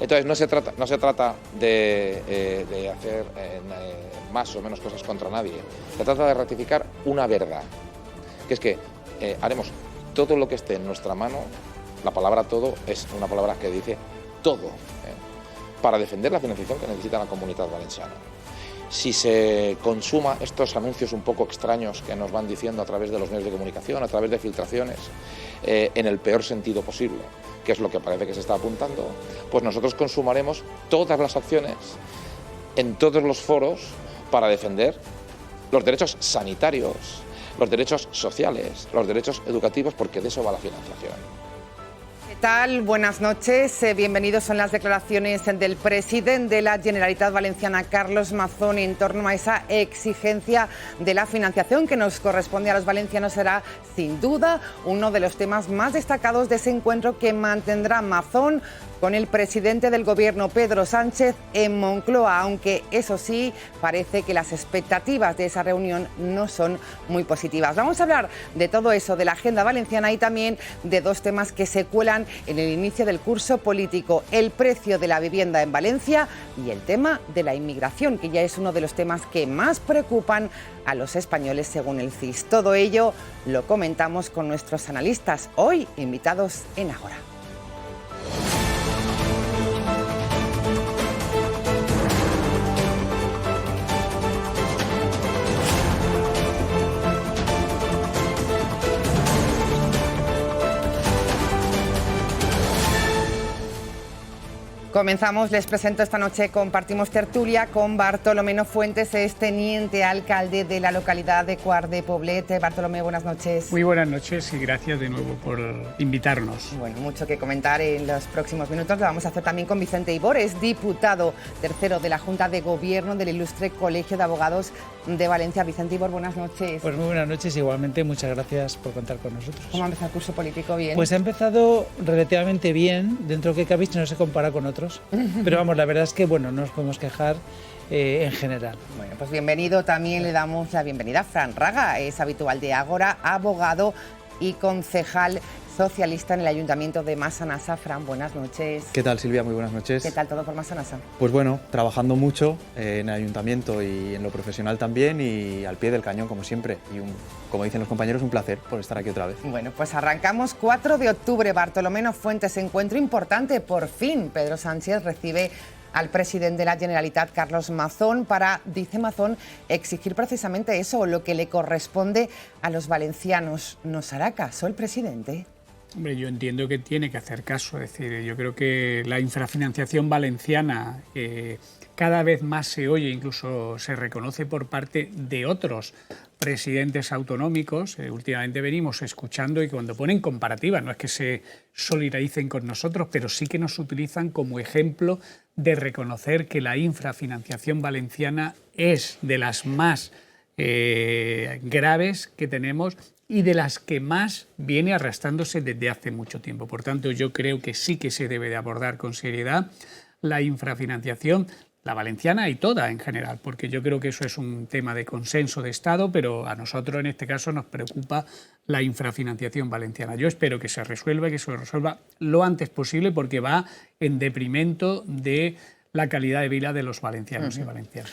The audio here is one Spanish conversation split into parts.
Entonces no se trata de hacer más o menos cosas contra nadie, se trata de ratificar una verdad, que es que haremos todo lo que esté en nuestra mano. La palabra todo es una palabra que dice todo, para defender la financiación que necesita la Comunidad Valenciana. Si se consuma estos anuncios un poco extraños que nos van diciendo a través de los medios de comunicación, a través de filtraciones, en el peor sentido posible, que es lo que parece que se está apuntando, pues nosotros consumaremos todas las acciones en todos los foros para defender los derechos sanitarios, los derechos sociales, los derechos educativos, porque de eso va la financiación. ¿Qué tal? Buenas noches. Bienvenidos. Son las declaraciones del presidente de la Generalitat Valenciana, Carlos Mazón, en torno a esa exigencia de la financiación que nos corresponde a los valencianos. Será, sin duda, uno de los temas más destacados de ese encuentro que mantendrá Mazón con el presidente del Gobierno, Pedro Sánchez, en Moncloa, aunque eso sí, parece que las expectativas de esa reunión no son muy positivas. Vamos a hablar de todo eso, de la agenda valenciana y también de dos temas que se cuelan en el inicio del curso político: el precio de la vivienda en Valencia y el tema de la inmigración, que ya es uno de los temas que más preocupan a los españoles según el CIS. Todo ello lo comentamos con nuestros analistas, hoy invitados en Ágora. Comenzamos, les presento esta noche, compartimos tertulia con Bartolomé Fuentes, es teniente alcalde de la localidad de Quart de Poblet. Bartolomé, buenas noches. Muy buenas noches y gracias de nuevo por invitarnos. Bueno, mucho que comentar en los próximos minutos. Lo vamos a hacer también con Vicente Ibor, es diputado tercero de la Junta de Gobierno del Ilustre Colegio de Abogados de Valencia. Vicente Ibor, buenas noches. Pues muy buenas noches, igualmente muchas gracias por contar con nosotros. ¿Cómo ha empezado el curso político? ¿Bien? Pues ha empezado relativamente bien, dentro de que habéis no se compara con otros. Pero vamos, la verdad es que bueno, no nos podemos quejar en general. Bueno, pues bienvenido. También le damos la bienvenida a Fran Raga, es habitual de Ágora, abogado y concejal socialista en el Ayuntamiento de Massanassa. Fran, buenas noches. ¿Qué tal, Silvia? Muy buenas noches. ¿Qué tal todo por Massanassa? Pues bueno, trabajando mucho en el Ayuntamiento y en lo profesional también, y al pie del cañón como siempre. Y como dicen los compañeros, un placer por estar aquí otra vez. Bueno, pues arrancamos 4 de octubre, Bartolomé Fuentes, encuentro importante. Por fin Pedro Sánchez recibe al presidente de la Generalitat, Carlos Mazón, para, dice Mazón, exigir precisamente eso, lo que le corresponde a los valencianos. ¿Nos hará caso el presidente? Hombre, yo entiendo que tiene que hacer caso. Es decir, yo creo que la infrafinanciación valenciana cada vez más se oye, incluso se reconoce por parte de otros presidentes autonómicos. Últimamente venimos escuchando, y cuando ponen comparativas, no es que se solidaricen con nosotros, pero sí que nos utilizan como ejemplo de reconocer que la infrafinanciación valenciana es de las más graves que tenemos y de las que más viene arrastrándose desde hace mucho tiempo. Por tanto, yo creo que sí que se debe de abordar con seriedad la infrafinanciación, la valenciana y toda en general, porque yo creo que eso es un tema de consenso de Estado, pero a nosotros en este caso nos preocupa la infrafinanciación valenciana. Yo espero que se resuelva y que se resuelva lo antes posible, porque va en detrimento de la calidad de vida de los valencianos y valencianas.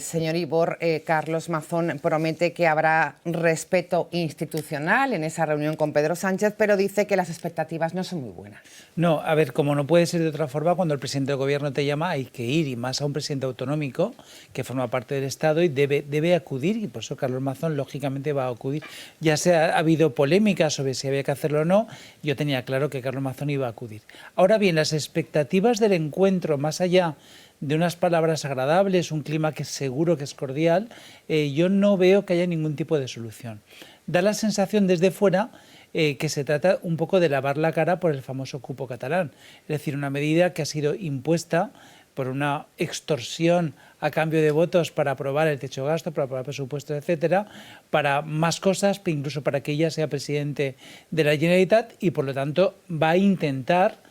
Señor Ibor, Carlos Mazón promete que habrá respeto institucional en esa reunión con Pedro Sánchez, pero dice que las expectativas no son muy buenas. No, a ver, como no puede ser de otra forma, cuando el presidente del Gobierno te llama hay que ir, y más a un presidente autonómico que forma parte del Estado y debe acudir, y por eso Carlos Mazón lógicamente va a acudir. Ya ha habido polémica sobre si había que hacerlo o no, yo tenía claro que Carlos Mazón iba a acudir. Ahora bien, las expectativas del encuentro, más allá de unas palabras agradables, un clima que seguro que es cordial, yo no veo que haya ningún tipo de solución. Da la sensación desde fuera que se trata un poco de lavar la cara por el famoso cupo catalán, es decir, una medida que ha sido impuesta por una extorsión a cambio de votos para aprobar el techo de gasto, para aprobar presupuestos, etcétera, para más cosas, incluso para que ella sea presidente de la Generalitat, y por lo tanto va a intentar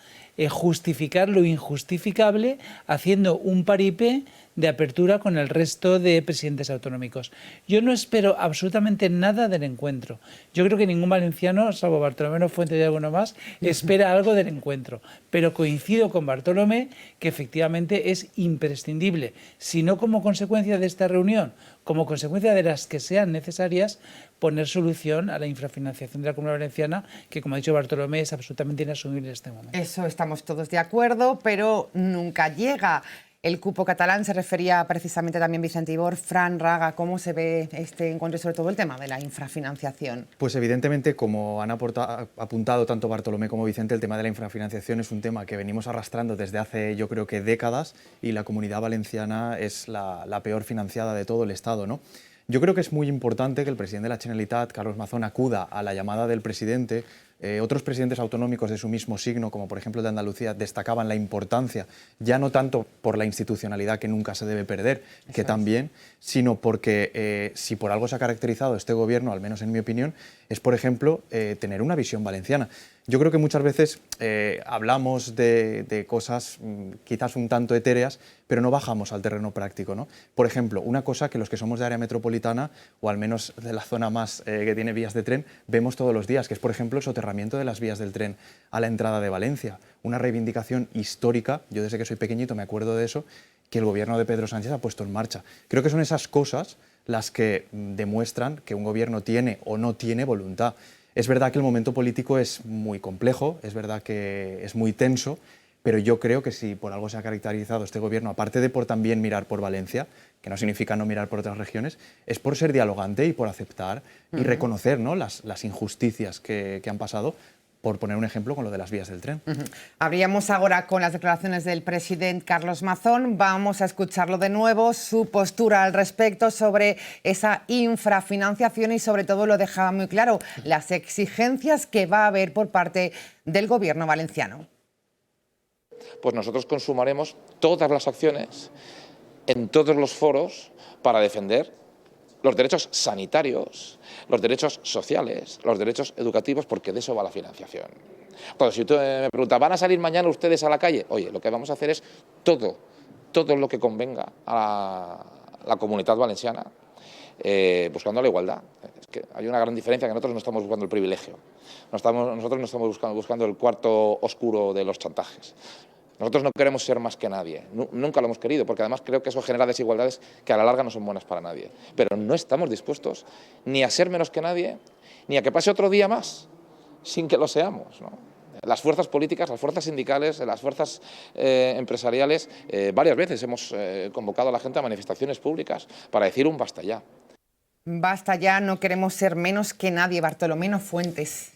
justificar lo injustificable haciendo un paripé de apertura con el resto de presidentes autonómicos. Yo no espero absolutamente nada del encuentro. Yo creo que ningún valenciano, salvo Bartolomé Fuentes y alguno más, espera algo del encuentro. Pero coincido con Bartolomé que efectivamente es imprescindible, si no como consecuencia de esta reunión, como consecuencia de las que sean necesarias, poner solución a la infrafinanciación de la Comunidad Valenciana, que, como ha dicho Bartolomé, es absolutamente inasumible en este momento. Eso estamos todos de acuerdo, pero nunca llega. El cupo catalán se refería precisamente también Vicente Ibor. Fran Raga, ¿cómo se ve este encuentro y sobre todo el tema de la infrafinanciación? Pues evidentemente, como han apuntado tanto Bartolomé como Vicente, el tema de la infrafinanciación es un tema que venimos arrastrando desde hace, yo creo que décadas, y la Comunidad Valenciana es la peor financiada de todo el Estado, ¿no? Yo creo que es muy importante que el presidente de la Generalitat, Carlos Mazón, acuda a la llamada del presidente. Otros presidentes autonómicos de su mismo signo, como por ejemplo el de Andalucía, destacaban la importancia, ya no tanto por la institucionalidad que nunca se debe perder, que también, sino porque si por algo se ha caracterizado este gobierno, al menos en mi opinión, es, por ejemplo, tener una visión valenciana. Yo creo que muchas veces hablamos de cosas quizás un tanto etéreas, pero no bajamos al terreno práctico, ¿no? Por ejemplo, una cosa que los que somos de área metropolitana, o al menos de la zona más que tiene vías de tren, vemos todos los días, que es, por ejemplo, el soterramiento de las vías del tren a la entrada de Valencia. Una reivindicación histórica, yo desde que soy pequeñito me acuerdo de eso, que el gobierno de Pedro Sánchez ha puesto en marcha. Creo que son esas cosas las que demuestran que un gobierno tiene o no tiene voluntad. Es verdad que el momento político es muy complejo, es verdad que es muy tenso, pero yo creo que si por algo se ha caracterizado este gobierno, aparte de por también mirar por Valencia, que no significa no mirar por otras regiones, es por ser dialogante y por aceptar y reconocer, ¿no?, las injusticias que han pasado, por poner un ejemplo con lo de las vías del tren. Abríamos ahora con las declaraciones del presidente Carlos Mazón. Vamos a escucharlo de nuevo, su postura al respecto sobre esa infrafinanciación y sobre todo lo dejaba muy claro, las exigencias que va a haber por parte del gobierno valenciano. Pues nosotros consumaremos todas las acciones en todos los foros para defender los derechos sanitarios, los derechos sociales, los derechos educativos, porque de eso va la financiación. Cuando si tú me preguntas, ¿van a salir mañana ustedes a la calle? Oye, lo que vamos a hacer es todo lo que convenga a la comunidad valenciana, buscando la igualdad. Es que hay una gran diferencia, que nosotros no estamos buscando el privilegio, nosotros no estamos buscando el cuarto oscuro de los chantajes. Nosotros no queremos ser más que nadie, nunca lo hemos querido, porque además creo que eso genera desigualdades que a la larga no son buenas para nadie. Pero no estamos dispuestos ni a ser menos que nadie, ni a que pase otro día más sin que lo seamos, ¿no? Las fuerzas políticas, las fuerzas sindicales, las fuerzas empresariales, varias veces hemos convocado a la gente a manifestaciones públicas para decir un basta ya. Basta ya, no queremos ser menos que nadie. Bartolomé Fuentes,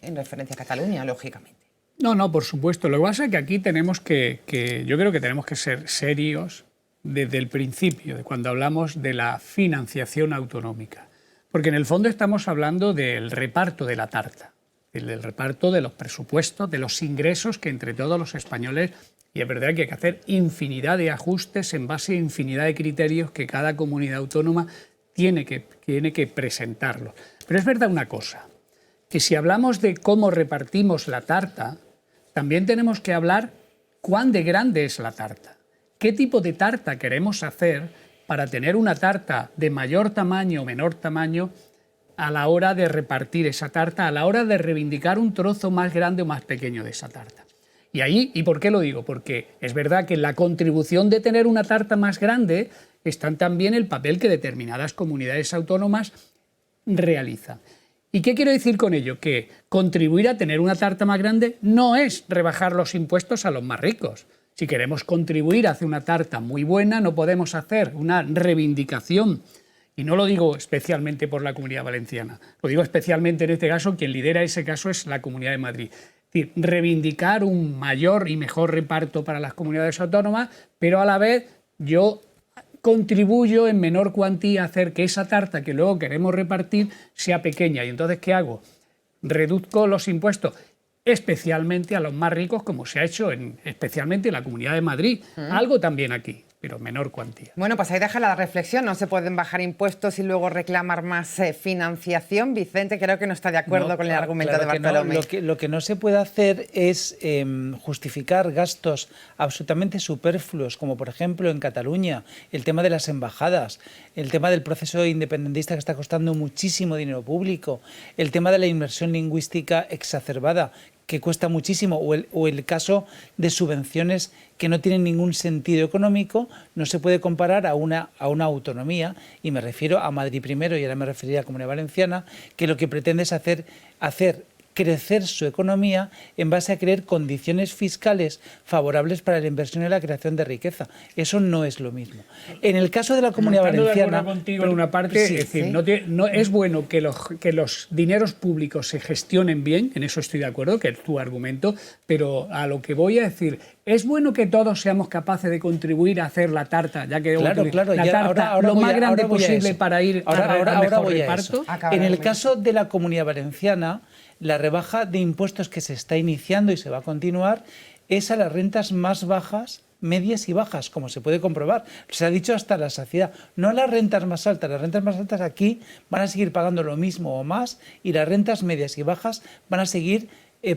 en referencia a Cataluña, lógicamente. No, por supuesto. Lo que pasa es que aquí tenemos yo creo que tenemos que ser serios desde el principio, de cuando hablamos de la financiación autonómica. Porque en el fondo estamos hablando del reparto de la tarta, del reparto de los presupuestos, de los ingresos que entre todos los españoles, y es verdad que hay que hacer infinidad de ajustes en base a infinidad de criterios que cada comunidad autónoma tiene que presentarlos. Pero es verdad una cosa, que si hablamos de cómo repartimos la tarta, también tenemos que hablar cuán de grande es la tarta. ¿Qué tipo de tarta queremos hacer para tener una tarta de mayor tamaño o menor tamaño a la hora de repartir esa tarta, a la hora de reivindicar un trozo más grande o más pequeño de esa tarta? Y ahí, ¿y por qué lo digo? Porque es verdad que en la contribución de tener una tarta más grande está también el papel que determinadas comunidades autónomas realizan. ¿Y qué quiero decir con ello? Que contribuir a tener una tarta más grande no es rebajar los impuestos a los más ricos. Si queremos contribuir a hacer una tarta muy buena, no podemos hacer una reivindicación. Y no lo digo especialmente por la Comunidad Valenciana, lo digo especialmente en este caso, quien lidera ese caso es la Comunidad de Madrid. Es decir, reivindicar un mayor y mejor reparto para las comunidades autónomas, pero a la vez yo contribuyo en menor cuantía a hacer que esa tarta que luego queremos repartir sea pequeña. Y entonces, ¿qué hago? Reduzco los impuestos, especialmente a los más ricos, como se ha hecho especialmente en la Comunidad de Madrid. Algo también aquí, pero menor cuantía. Bueno, pues ahí deja la reflexión. No se pueden bajar impuestos y luego reclamar más financiación. Vicente creo que no está de acuerdo con el argumento de Bartolomé. No. Lo que no se puede hacer es justificar gastos absolutamente superfluos, como por ejemplo en Cataluña, el tema de las embajadas, el tema del proceso independentista que está costando muchísimo dinero público, el tema de la inversión lingüística exacerbada, que cuesta muchísimo, o el caso de subvenciones que no tienen ningún sentido económico. No se puede comparar a una autonomía, y me refiero a Madrid primero, y ahora me referiría a la Comunidad Valenciana, que lo que pretende es hacer crecer su economía en base a crear condiciones fiscales favorables para la inversión y la creación de riqueza. Eso no es lo mismo. En el caso de la Comunidad Valenciana... De acuerdo contigo en una parte, sí, es decir, no es bueno que los dineros públicos se gestionen bien, en eso estoy de acuerdo, que es tu argumento, pero a lo que voy a decir, es bueno que todos seamos capaces de contribuir a hacer la tarta, ya que claro, la tarta lo más grande posible para ir al mejor reparto. En el caso de la Comunidad Valenciana, la rebaja de impuestos que se está iniciando y se va a continuar es a las rentas más bajas, medias y bajas, como se puede comprobar. Se ha dicho hasta la saciedad. No a las rentas más altas. Las rentas más altas aquí van a seguir pagando lo mismo o más, y las rentas medias y bajas van a seguir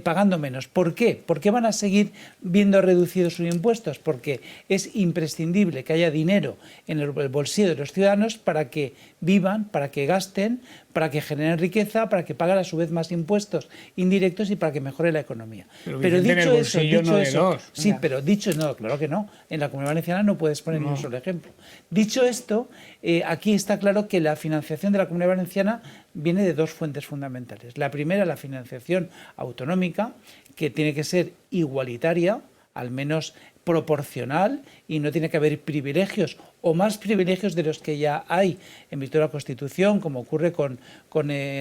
pagando menos. ¿Por qué? ¿Por qué van a seguir viendo reducidos sus impuestos? Porque es imprescindible que haya dinero en el bolsillo de los ciudadanos para que vivan, para que gasten, para que generen riqueza, para que paguen a su vez más impuestos indirectos y para que mejore la economía. Pero dicho eso, sí, pero dicho no, claro que no. En la Comunidad Valenciana no puedes poner ni un solo ejemplo. Dicho esto, aquí está claro que la financiación de la Comunidad Valenciana viene de dos fuentes fundamentales. La primera, la financiación autonómica, que tiene que ser igualitaria, al menos proporcional, y no tiene que haber privilegios o más privilegios de los que ya hay en virtud de la Constitución, como ocurre con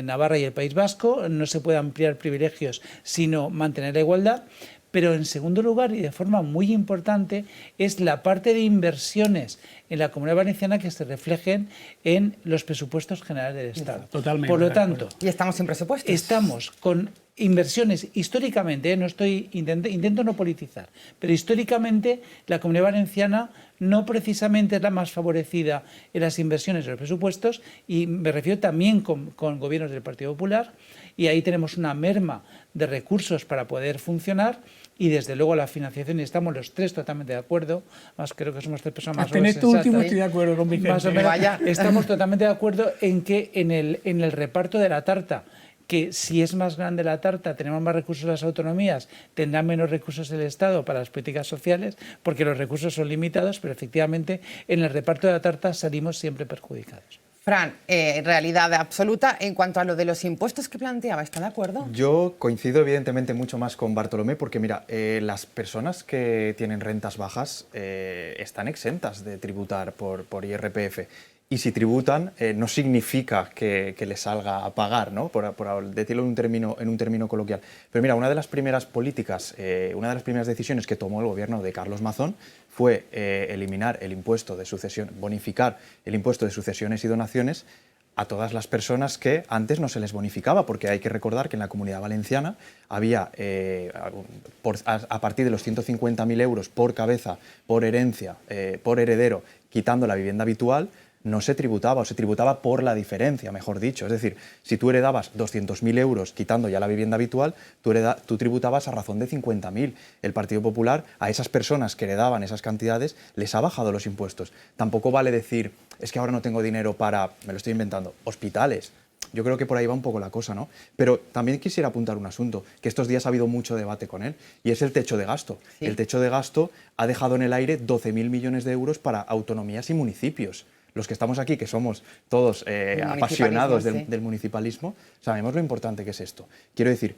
Navarra y el País Vasco. No se puede ampliar privilegios sino mantener la igualdad. Pero en segundo lugar, y de forma muy importante, es la parte de inversiones en la Comunidad Valenciana que se reflejen en los presupuestos generales del Estado. Totalmente. Por lo tanto, y estamos sin presupuestos. Estamos con inversiones históricamente, no estoy intento no politizar, pero históricamente la Comunidad Valenciana no precisamente es la más favorecida en las inversiones de los presupuestos, y me refiero también con gobiernos del Partido Popular, y ahí tenemos una merma de recursos para poder funcionar. Y desde luego la financiación, y estamos los tres totalmente de acuerdo, más creo que somos tres personas más o menos sensatas. Último estoy de acuerdo con Vicente. Más o menos, estamos totalmente de acuerdo en que en el reparto de la tarta, que si es más grande la tarta, tenemos más recursos las autonomías, tendrán menos recursos el Estado para las políticas sociales, porque los recursos son limitados, pero efectivamente en el reparto de la tarta salimos siempre perjudicados. Fran, realidad absoluta. En cuanto a lo de los impuestos que planteaba, ¿está de acuerdo? Yo coincido evidentemente mucho más con Bartolomé, porque mira, las personas que tienen rentas bajas están exentas de tributar por IRPF. Y si tributan, no significa que les salga a pagar, ¿no? Por decirlo en un término coloquial. Pero mira, una de las primeras políticas, una de las primeras decisiones que tomó el gobierno de Carlos Mazón fue eliminar el impuesto de sucesión, bonificar el impuesto de sucesiones y donaciones a todas las personas que antes no se les bonificaba, porque hay que recordar que en la Comunidad Valenciana había, a partir de los 150.000 euros por cabeza, por herencia, por heredero, quitando la vivienda habitual, no se tributaba, o se tributaba por la diferencia, mejor dicho. Es decir, si tú heredabas 200.000 euros quitando ya la vivienda habitual, tú tributabas a razón de 50.000. El Partido Popular a esas personas que heredaban esas cantidades les ha bajado los impuestos. Tampoco vale decir, es que ahora no tengo dinero para, me lo estoy inventando, hospitales. Yo creo que por ahí va un poco la cosa, ¿no? Pero también quisiera apuntar un asunto, que estos días ha habido mucho debate con él, y es el techo de gasto. Sí. El techo de gasto ha dejado en el aire 12.000 millones de euros para autonomías y municipios. Los que estamos aquí, que somos todos apasionados del municipalismo, sabemos lo importante que es esto. Quiero decir,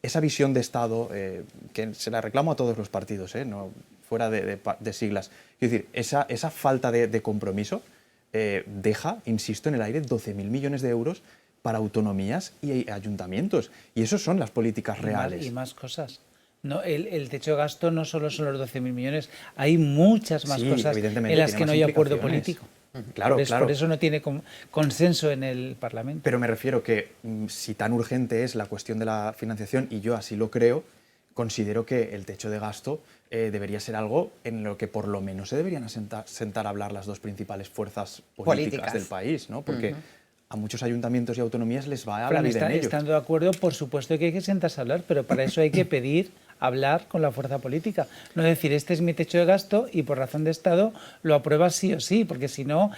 esa visión de Estado, que se la reclamo a todos los partidos, no fuera de siglas, quiero decir, esa falta de compromiso deja, insisto, en el aire 12.000 millones de euros para autonomías y ayuntamientos. Y eso son las políticas reales. Y más cosas. No, el techo de gasto no solo son los 12.000 millones, hay muchas más cosas en las que no hay acuerdo político. Claro. Por eso no tiene consenso en el Parlamento. Pero me refiero que si tan urgente es la cuestión de la financiación, y yo así lo creo, considero que el techo de gasto debería ser algo en lo que por lo menos se deberían sentar a hablar las dos principales fuerzas políticas del país, ¿no? Porque a muchos ayuntamientos y autonomías les va a la vida en ello. Estando de acuerdo, por supuesto que hay que sentarse a hablar, pero para eso hay que pedir hablar con la fuerza política. No decir, este es mi techo de gasto y por razón de Estado lo apruebas sí o sí, porque si no,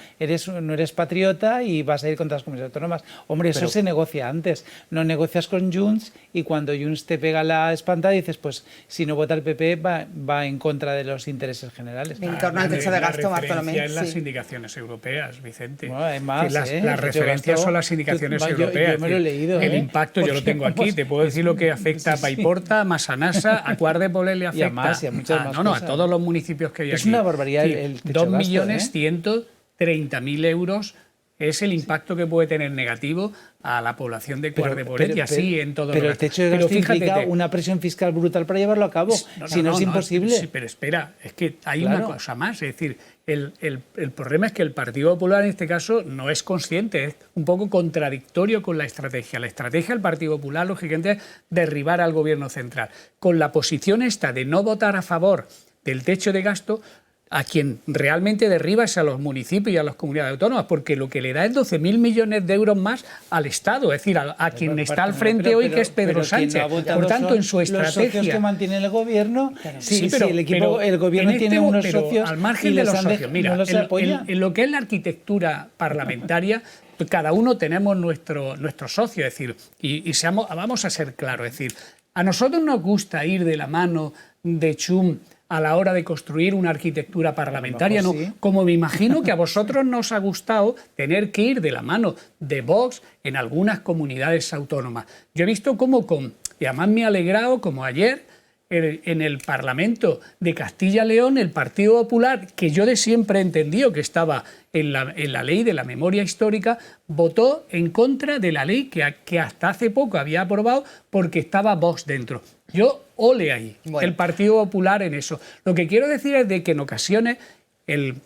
no eres patriota y vas a ir contra las comunidades autónomas. Hombre, eso se negocia antes. No negocias con Junts y cuando Junts te pega la espantada dices, pues si no vota el PP va en contra de los intereses generales. En torno al techo de gasto, Bartolomé. En las indicaciones europeas, Vicente. Bueno, además, las referencias son las indicaciones europeas. Yo me lo he leído. El impacto, yo lo tengo aquí, te puedo decir lo que afecta a Paiporta, Massanassa, a Cuart de Poblet le afecta. Y a más, y a muchas más cosas. A todos los municipios que hay aquí. Es una barbaridad el techo de gasto, 2.130.000 euros es el impacto que puede tener negativo a la población de Cuart de Poblet y así en todo el Pero el techo de gasto implica una presión fiscal brutal para llevarlo a cabo. Si no es imposible. Sí, pero espera, es que hay una cosa más. Es decir, el problema es que el Partido Popular en este caso no es consciente, es un poco contradictorio con la estrategia. La estrategia del Partido Popular, lógicamente, es derribar al Gobierno central. Con la posición esta de no votar a favor del techo de gasto, a quien realmente derriba es a los municipios y a las comunidades autónomas, porque lo que le da es 12.000 millones de euros más al Estado, es decir, a quien está al frente hoy, que es Pedro Sánchez. Por tanto, en su estrategia... Los socios que mantienen el Gobierno, el Gobierno tiene unos socios al margen de los socios. Mira, en lo que es la arquitectura parlamentaria, cada uno tenemos nuestro socio, es decir, vamos a ser claros, es decir, a nosotros nos gusta ir de la mano de Chum a la hora de construir una arquitectura parlamentaria, ¿no? Como me imagino que a vosotros nos ha gustado tener que ir de la mano de Vox en algunas comunidades autónomas. Yo he visto cómo, y además me ha alegrado, como ayer, en el Parlamento de Castilla y León, el Partido Popular, que yo de siempre he entendido que estaba en la ley de la memoria histórica, votó en contra de la ley que hasta hace poco había aprobado porque estaba Vox dentro. Yo ole ahí, el Partido Popular en eso. Lo que quiero decir es de que en ocasiones el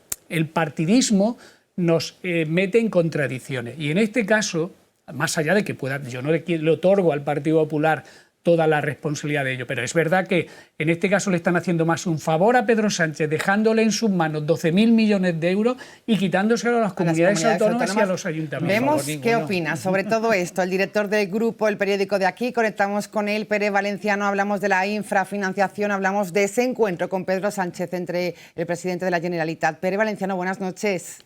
partidismo nos mete en contradicciones. Y en este caso, más allá de que yo no le otorgo al Partido Popular toda la responsabilidad de ello, pero es verdad que en este caso le están haciendo más un favor a Pedro Sánchez, dejándole en sus manos 12.000 millones de euros y quitándoselo a las comunidades autónomas y a los ayuntamientos. Vemos qué opina sobre todo esto el director del grupo El Periódico de Aquí. Conectamos con él, Pere Valenciano, hablamos de la infrafinanciación, hablamos de ese encuentro con Pedro Sánchez entre el presidente de la Generalitat. Pere Valenciano, buenas noches.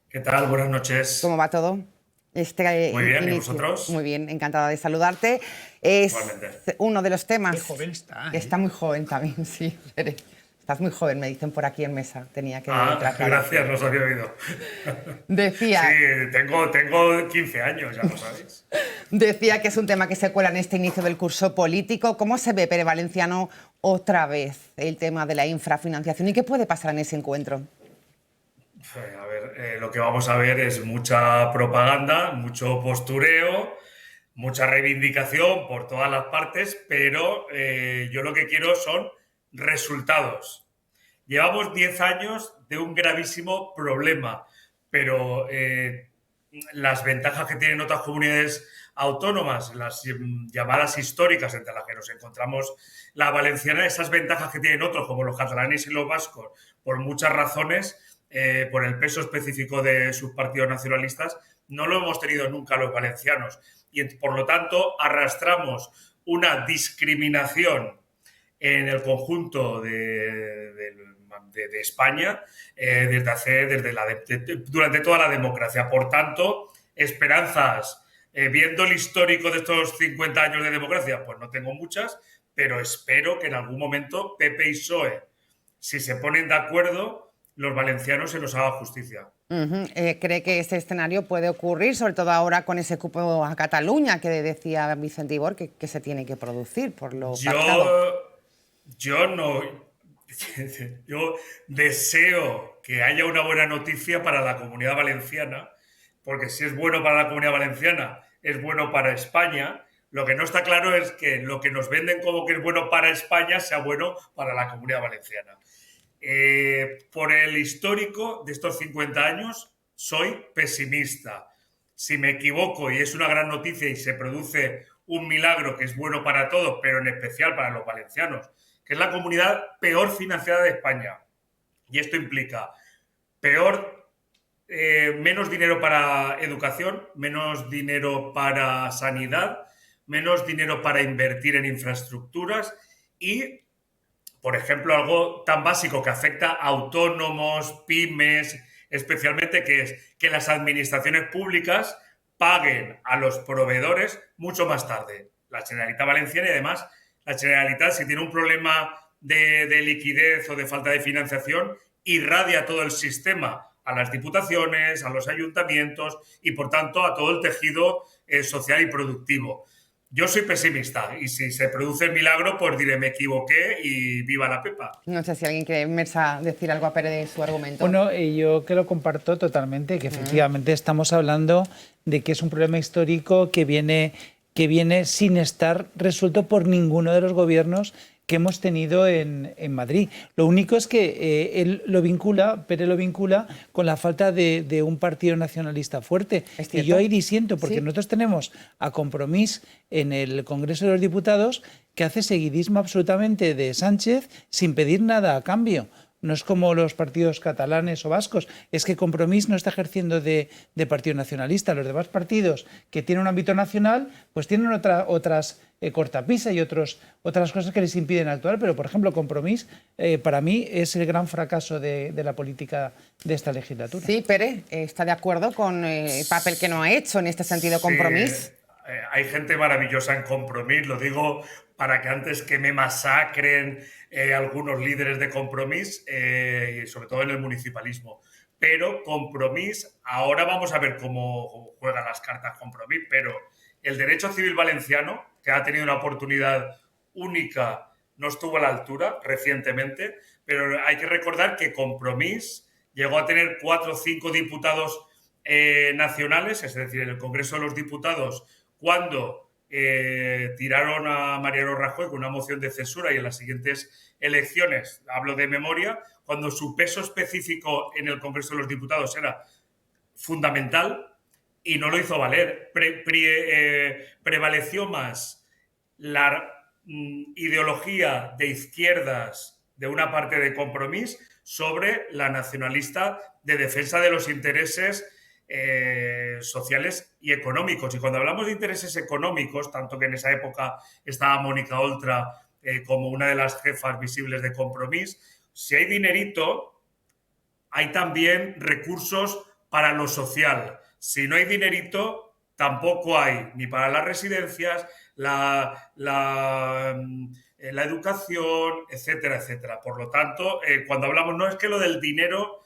¿Qué tal? Buenas noches. ¿Cómo va todo? Muy bien, ¿y vosotros? Muy bien, encantada de saludarte. Es igualmente uno de los temas. Qué joven está. Está muy joven también, sí. Estás muy joven, me dicen por aquí en mesa. Tenía que gracias, no os había oído. Decía... Sí, tengo 15 años, ya lo sabéis. Decía que es un tema que se cuela en este inicio del curso político. ¿Cómo se ve, Pere Valenciano, otra vez el tema de la infrafinanciación y qué puede pasar en ese encuentro? A ver, lo que vamos a ver es mucha propaganda, mucho postureo, mucha reivindicación por todas las partes, pero yo lo que quiero son resultados. Llevamos 10 años de un gravísimo problema, pero las ventajas que tienen otras comunidades autónomas, las llamadas históricas, entre las que nos encontramos la valenciana, esas ventajas que tienen otros, como los catalanes y los vascos, por muchas razones, por el peso específico de sus partidos nacionalistas, no lo hemos tenido nunca los valencianos. Y por lo tanto durante una discriminación en el conjunto de España durante toda la democracia. Por tanto, esperanzas, viendo el histórico de estos 50 años de democracia, pues no tengo muchas, pero espero que en algún momento PP y PSOE, si se ponen de acuerdo, los valencianos se nos haga justicia. ¿Cree que ese escenario puede ocurrir, sobre todo ahora con ese cupo a Cataluña que decía Vicente Ibor que se tiene que producir por lo pactado? Yo deseo que haya una buena noticia para la Comunidad Valenciana, porque si es bueno para la Comunidad Valenciana, es bueno para España. Lo que no está claro es que lo que nos venden como que es bueno para España sea bueno para la Comunidad Valenciana. Por el histórico de estos 50 años, soy pesimista. Si me equivoco y es una gran noticia y se produce un milagro que es bueno para todos, pero en especial para los valencianos, que es la comunidad peor financiada de España. Y esto implica menos dinero para educación, menos dinero para sanidad, menos dinero para invertir en infraestructuras y, por ejemplo, algo tan básico que afecta a autónomos, pymes, especialmente, que es que las administraciones públicas paguen a los proveedores mucho más tarde. La Generalitat Valenciana, y además la Generalitat, si tiene un problema de liquidez o de falta de financiación, irradia todo el sistema a las diputaciones, a los ayuntamientos y, por tanto, a todo el tejido social y productivo. Yo soy pesimista y si se produce el milagro, pues diré me equivoqué y viva la Pepa. No sé si alguien quiere, Mersa, decir algo a Pere de su argumento. Bueno, yo que lo comparto totalmente, que efectivamente estamos hablando de que es un problema histórico que viene sin estar resuelto por ninguno de los gobiernos que hemos tenido en Madrid. Lo único es que Pere lo vincula con la falta de un partido nacionalista fuerte. Y yo ahí disiento, porque nosotros tenemos a Compromís en el Congreso de los Diputados que hace seguidismo absolutamente de Sánchez sin pedir nada a cambio. No es como los partidos catalanes o vascos, es que Compromís no está ejerciendo de partido nacionalista. Los demás partidos que tienen un ámbito nacional, pues tienen otras cortapisas y otras cosas que les impiden actuar, pero por ejemplo Compromís para mí es el gran fracaso de la política de esta legislatura. Sí, Pere, ¿está de acuerdo con el papel que no ha hecho en este sentido Compromís? Sí, hay gente maravillosa en Compromís, lo digo para que antes que me masacren algunos líderes de Compromís, y sobre todo en el municipalismo. Pero Compromís, ahora vamos a ver cómo juegan las cartas Compromís, pero el derecho civil valenciano, que ha tenido una oportunidad única, no estuvo a la altura recientemente, pero hay que recordar que Compromís llegó a tener 4 o 5 diputados nacionales, es decir, en el Congreso de los Diputados, cuando tiraron a Mariano Rajoy con una moción de censura y en las siguientes elecciones, hablo de memoria, cuando su peso específico en el Congreso de los Diputados era fundamental y no lo hizo valer. Prevaleció más la ideología de izquierdas de una parte de Compromís sobre la nacionalista de defensa de los intereses sociales y económicos. Y cuando hablamos de intereses económicos, tanto que en esa época estaba Mónica Oltra como una de las jefas visibles de Compromís, si hay dinerito, hay también recursos para lo social. Si no hay dinerito, tampoco hay ni para las residencias, la educación, etcétera, etcétera. Por lo tanto, cuando hablamos, no es que lo del dinero,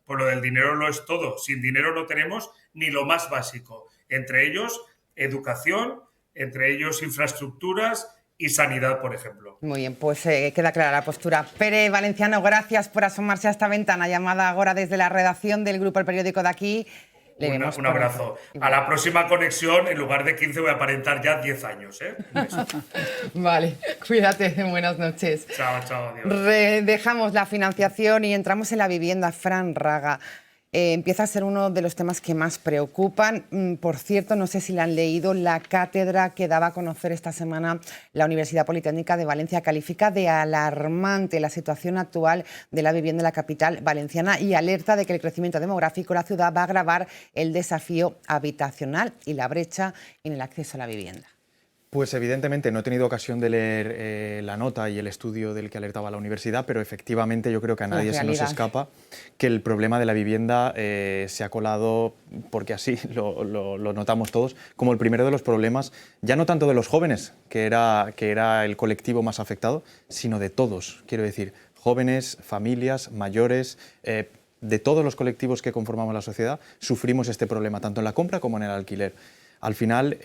pues lo del dinero lo es todo. Sin dinero no tenemos ni lo más básico. Entre ellos, educación, entre ellos, infraestructuras y sanidad, por ejemplo. Muy bien, pues queda clara la postura. Pere Valenciano, gracias por asomarse a esta ventana llamada ahora desde la redacción del grupo El Periódico de Aquí. Un abrazo. A la próxima conexión, en lugar de 15, voy a aparentar ya 10 años. Vale, cuídate, buenas noches. Chao, adiós. Dejamos la financiación y entramos en la vivienda. Fran Raga. Empieza a ser uno de los temas que más preocupan. Por cierto, no sé si la han leído, la cátedra que daba a conocer esta semana la Universidad Politécnica de Valencia califica de alarmante la situación actual de la vivienda en la capital valenciana y alerta de que el crecimiento demográfico de la ciudad va a agravar el desafío habitacional y la brecha en el acceso a la vivienda. Pues evidentemente no he tenido ocasión de leer la nota y el estudio del que alertaba la universidad, pero efectivamente yo creo que a nadie se nos escapa que el problema de la vivienda se ha colado, porque así lo notamos todos, como el primero de los problemas, ya no tanto de los jóvenes, que era el colectivo más afectado, sino de todos, quiero decir, jóvenes, familias, mayores, de todos los colectivos que conformamos la sociedad, sufrimos este problema, tanto en la compra como en el alquiler. Al final,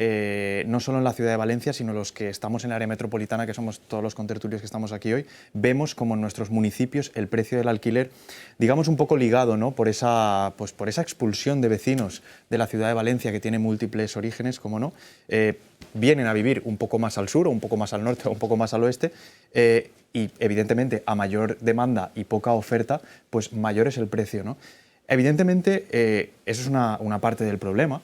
no solo en la ciudad de Valencia, sino los que estamos en el área metropolitana, que somos todos los contertulios que estamos aquí hoy, vemos como en nuestros municipios el precio del alquiler, digamos un poco ligado, ¿no?, por esa expulsión de vecinos de la ciudad de Valencia, que tiene múltiples orígenes, como no, vienen a vivir un poco más al sur, o un poco más al norte, o un poco más al oeste, y evidentemente a mayor demanda y poca oferta, pues mayor es el precio, ¿no? Evidentemente, eso es una parte del problema.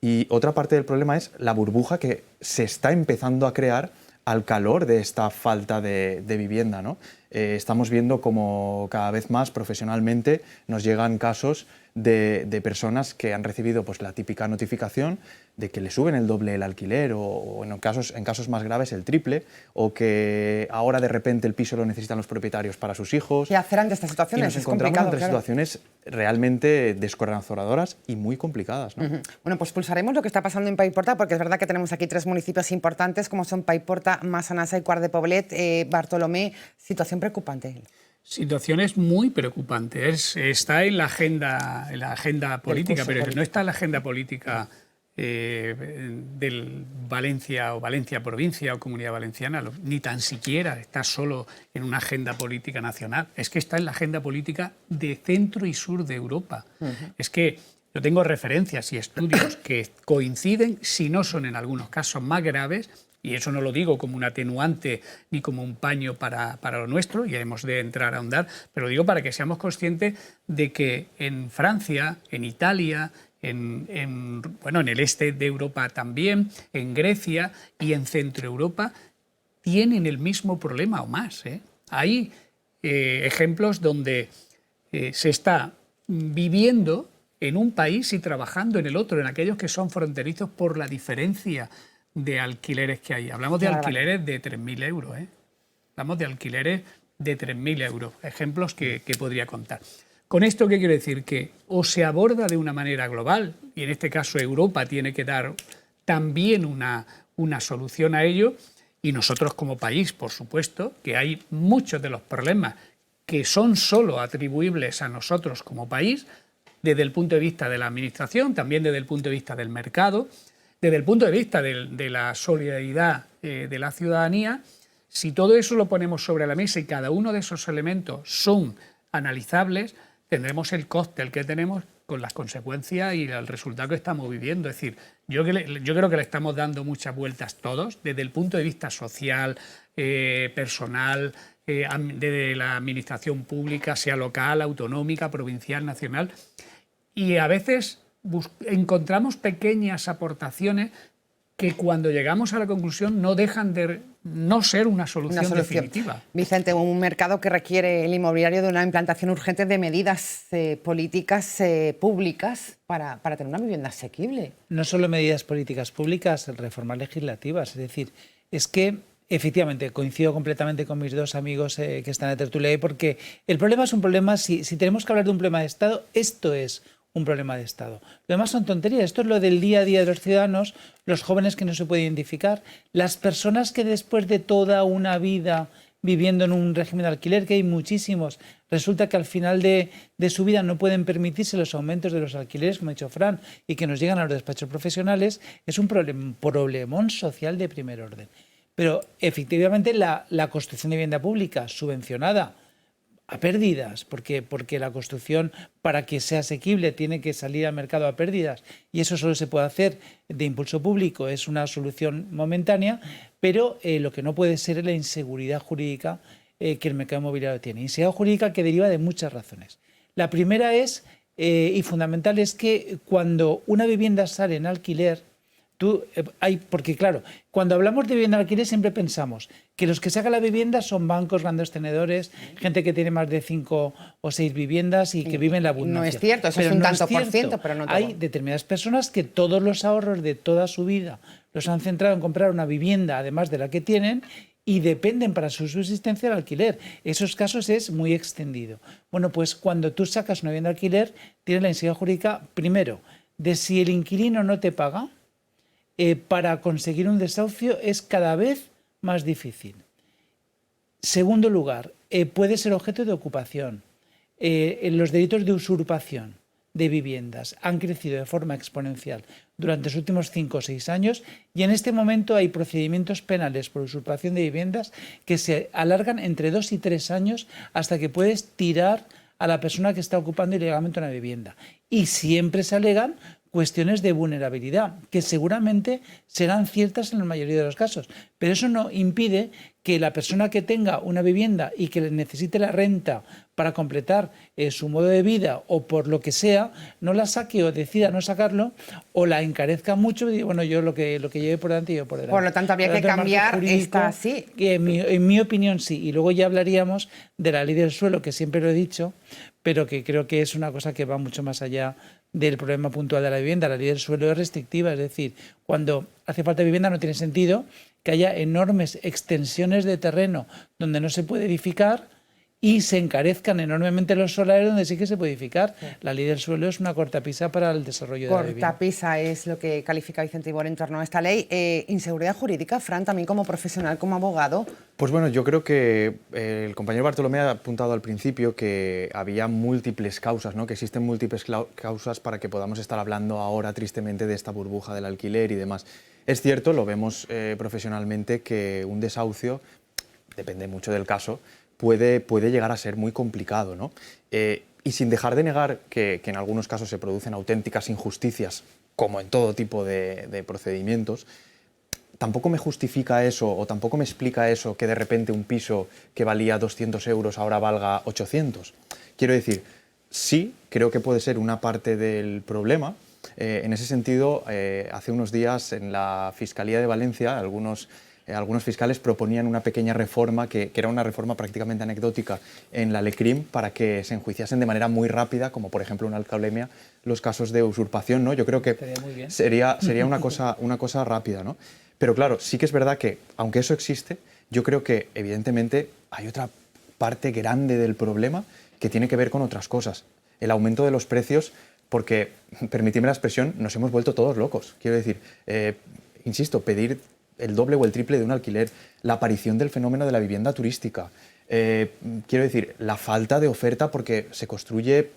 Y otra parte del problema es la burbuja que se está empezando a crear al calor de esta falta de vivienda, ¿no? Estamos viendo como cada vez más profesionalmente nos llegan casos de personas que han recibido pues, la típica notificación de que le suben el doble el alquiler o en casos más graves el triple, o que ahora de repente el piso lo necesitan los propietarios para sus hijos. ¿Qué hacer ante estas situaciones? Y nos encontramos ante situaciones realmente descorazoradoras y muy complicadas, ¿no? Bueno, pues pulsaremos lo que está pasando en Paiporta, porque es verdad que tenemos aquí 3 municipios importantes, como son Paiporta, Massanassa y Quart de Poblet. Bartolomé, situación preocupante. Situaciones muy preocupantes. Está en la agenda política, pero no está en la agenda política del Valencia o Valencia provincia o Comunidad Valenciana, ni tan siquiera está solo en una agenda política nacional. Es que está en la agenda política de centro y sur de Europa. Es que yo tengo referencias y estudios que coinciden, si no son en algunos casos más graves, y eso no lo digo como un atenuante ni como un paño para lo nuestro, y hemos de entrar a ahondar, pero lo digo para que seamos conscientes de que en Francia, en Italia, en el este de Europa también, en Grecia y en Centro Europa, tienen el mismo problema o más. Hay ejemplos donde se está viviendo en un país y trabajando en el otro, en aquellos que son fronterizos por la diferencia de alquileres que hay. Hablamos de alquileres de 3.000 euros. Hablamos de alquileres de 3.000 euros. Ejemplos que podría contar. ¿Con esto qué quiero decir? Que o se aborda de una manera global, y en este caso Europa tiene que dar también una solución a ello, y nosotros como país, por supuesto, que hay muchos de los problemas que son solo atribuibles a nosotros como país, desde el punto de vista de la administración, también desde el punto de vista del mercado, desde el punto de vista de la solidaridad de la ciudadanía. Si todo eso lo ponemos sobre la mesa y cada uno de esos elementos son analizables, tendremos el cóctel que tenemos con las consecuencias y el resultado que estamos viviendo. Es decir, yo creo que le estamos dando muchas vueltas todos, desde el punto de vista social, personal, de la administración pública, sea local, autonómica, provincial, nacional, y a veces encontramos pequeñas aportaciones que cuando llegamos a la conclusión no dejan de no ser una solución definitiva. Vicente, un mercado que requiere el inmobiliario de una implantación urgente de medidas políticas públicas para tener una vivienda asequible. No solo medidas políticas públicas, reformas legislativas. Es decir, es que efectivamente coincido completamente con mis 2 amigos que están en la tertulia ahí, porque el problema es un problema, si tenemos que hablar de un problema de Estado, esto es un problema de Estado. Lo demás son tonterías. Esto es lo del día a día de los ciudadanos, los jóvenes que no se pueden identificar, las personas que después de toda una vida viviendo en un régimen de alquiler, que hay muchísimos, resulta que al final de su vida no pueden permitirse los aumentos de los alquileres, como ha dicho Fran, y que nos llegan a los despachos profesionales, es un problemón social de primer orden. Pero efectivamente la construcción de vivienda pública subvencionada a pérdidas, porque la construcción, para que sea asequible, tiene que salir al mercado a pérdidas, y eso solo se puede hacer de impulso público, es una solución momentánea, pero lo que no puede ser es la inseguridad jurídica que el mercado inmobiliario tiene. Inseguridad jurídica que deriva de muchas razones. La primera es, y fundamental, es que cuando una vivienda sale en alquiler, porque claro, cuando hablamos de vivienda de alquiler siempre pensamos que los que sacan la vivienda son bancos, grandes tenedores, gente que tiene más de 5 o 6 viviendas y que vive en la abundancia. No es cierto, eso es un tanto por ciento, pero no todo. Hay determinadas personas que todos los ahorros de toda su vida los han centrado en comprar una vivienda además de la que tienen y dependen para su subsistencia del alquiler. Esos casos es muy extendido. Bueno, pues cuando tú sacas una vivienda de alquiler, tienes la inseguridad jurídica, primero, de si el inquilino no te paga, para conseguir un desahucio es cada vez más difícil. Segundo lugar, puede ser objeto de ocupación. Los delitos de usurpación de viviendas han crecido de forma exponencial durante los últimos 5 o 6 años y en este momento hay procedimientos penales por usurpación de viviendas que se alargan entre 2 y 3 años hasta que puedes tirar a la persona que está ocupando ilegalmente una vivienda. Y siempre se alegan cuestiones de vulnerabilidad, que seguramente serán ciertas en la mayoría de los casos, pero eso no impide que la persona que tenga una vivienda y que necesite la renta para completar su modo de vida o por lo que sea, no la saque o decida no sacarlo o la encarezca mucho y diga, bueno, yo lo que lleve por delante, yo por delante. Por lo tanto, habría que cambiar esta, sí. Que en mi opinión sí, y luego ya hablaríamos de la ley del suelo, que siempre lo he dicho, pero que creo que es una cosa que va mucho más allá del problema puntual de la vivienda. La ley del suelo es restrictiva, es decir, cuando hace falta vivienda no tiene sentido que haya enormes extensiones de terreno donde no se puede edificar y se encarezcan enormemente los solares donde sí que se puede edificar. Sí. La ley del suelo es una cortapisa para el desarrollo de la vivienda. Cortapisa es lo que califica Vicente Ibor en torno a esta ley. ¿Inseguridad jurídica, Fran, también como profesional, como abogado? Pues bueno, yo creo que el compañero Bartolomé ha apuntado al principio que había múltiples causas, ¿no? Que existen múltiples causas para que podamos estar hablando ahora tristemente de esta burbuja del alquiler y demás. Es cierto, lo vemos profesionalmente, que un desahucio, depende mucho del caso, puede llegar a ser muy complicado, ¿no? Y sin dejar de negar que en algunos casos se producen auténticas injusticias, como en todo tipo de procedimientos, tampoco me justifica eso o tampoco me explica eso que de repente un piso que valía 200 euros ahora valga 800. Quiero decir, sí, creo que puede ser una parte del problema. En ese sentido, hace unos días en la Fiscalía de Valencia, algunos fiscales proponían una pequeña reforma que era una reforma prácticamente anecdótica en la LECRIM para que se enjuiciasen de manera muy rápida, como por ejemplo en alcoholemia, los casos de usurpación, ¿no? Yo creo que sería una cosa rápida, ¿no? Pero claro, sí que es verdad que, aunque eso existe, yo creo que evidentemente hay otra parte grande del problema que tiene que ver con otras cosas. El aumento de los precios, porque, permitidme la expresión, nos hemos vuelto todos locos. Quiero decir, insisto, pedir el doble o el triple de un alquiler, la aparición del fenómeno de la vivienda turística, quiero decir, la falta de oferta porque se construye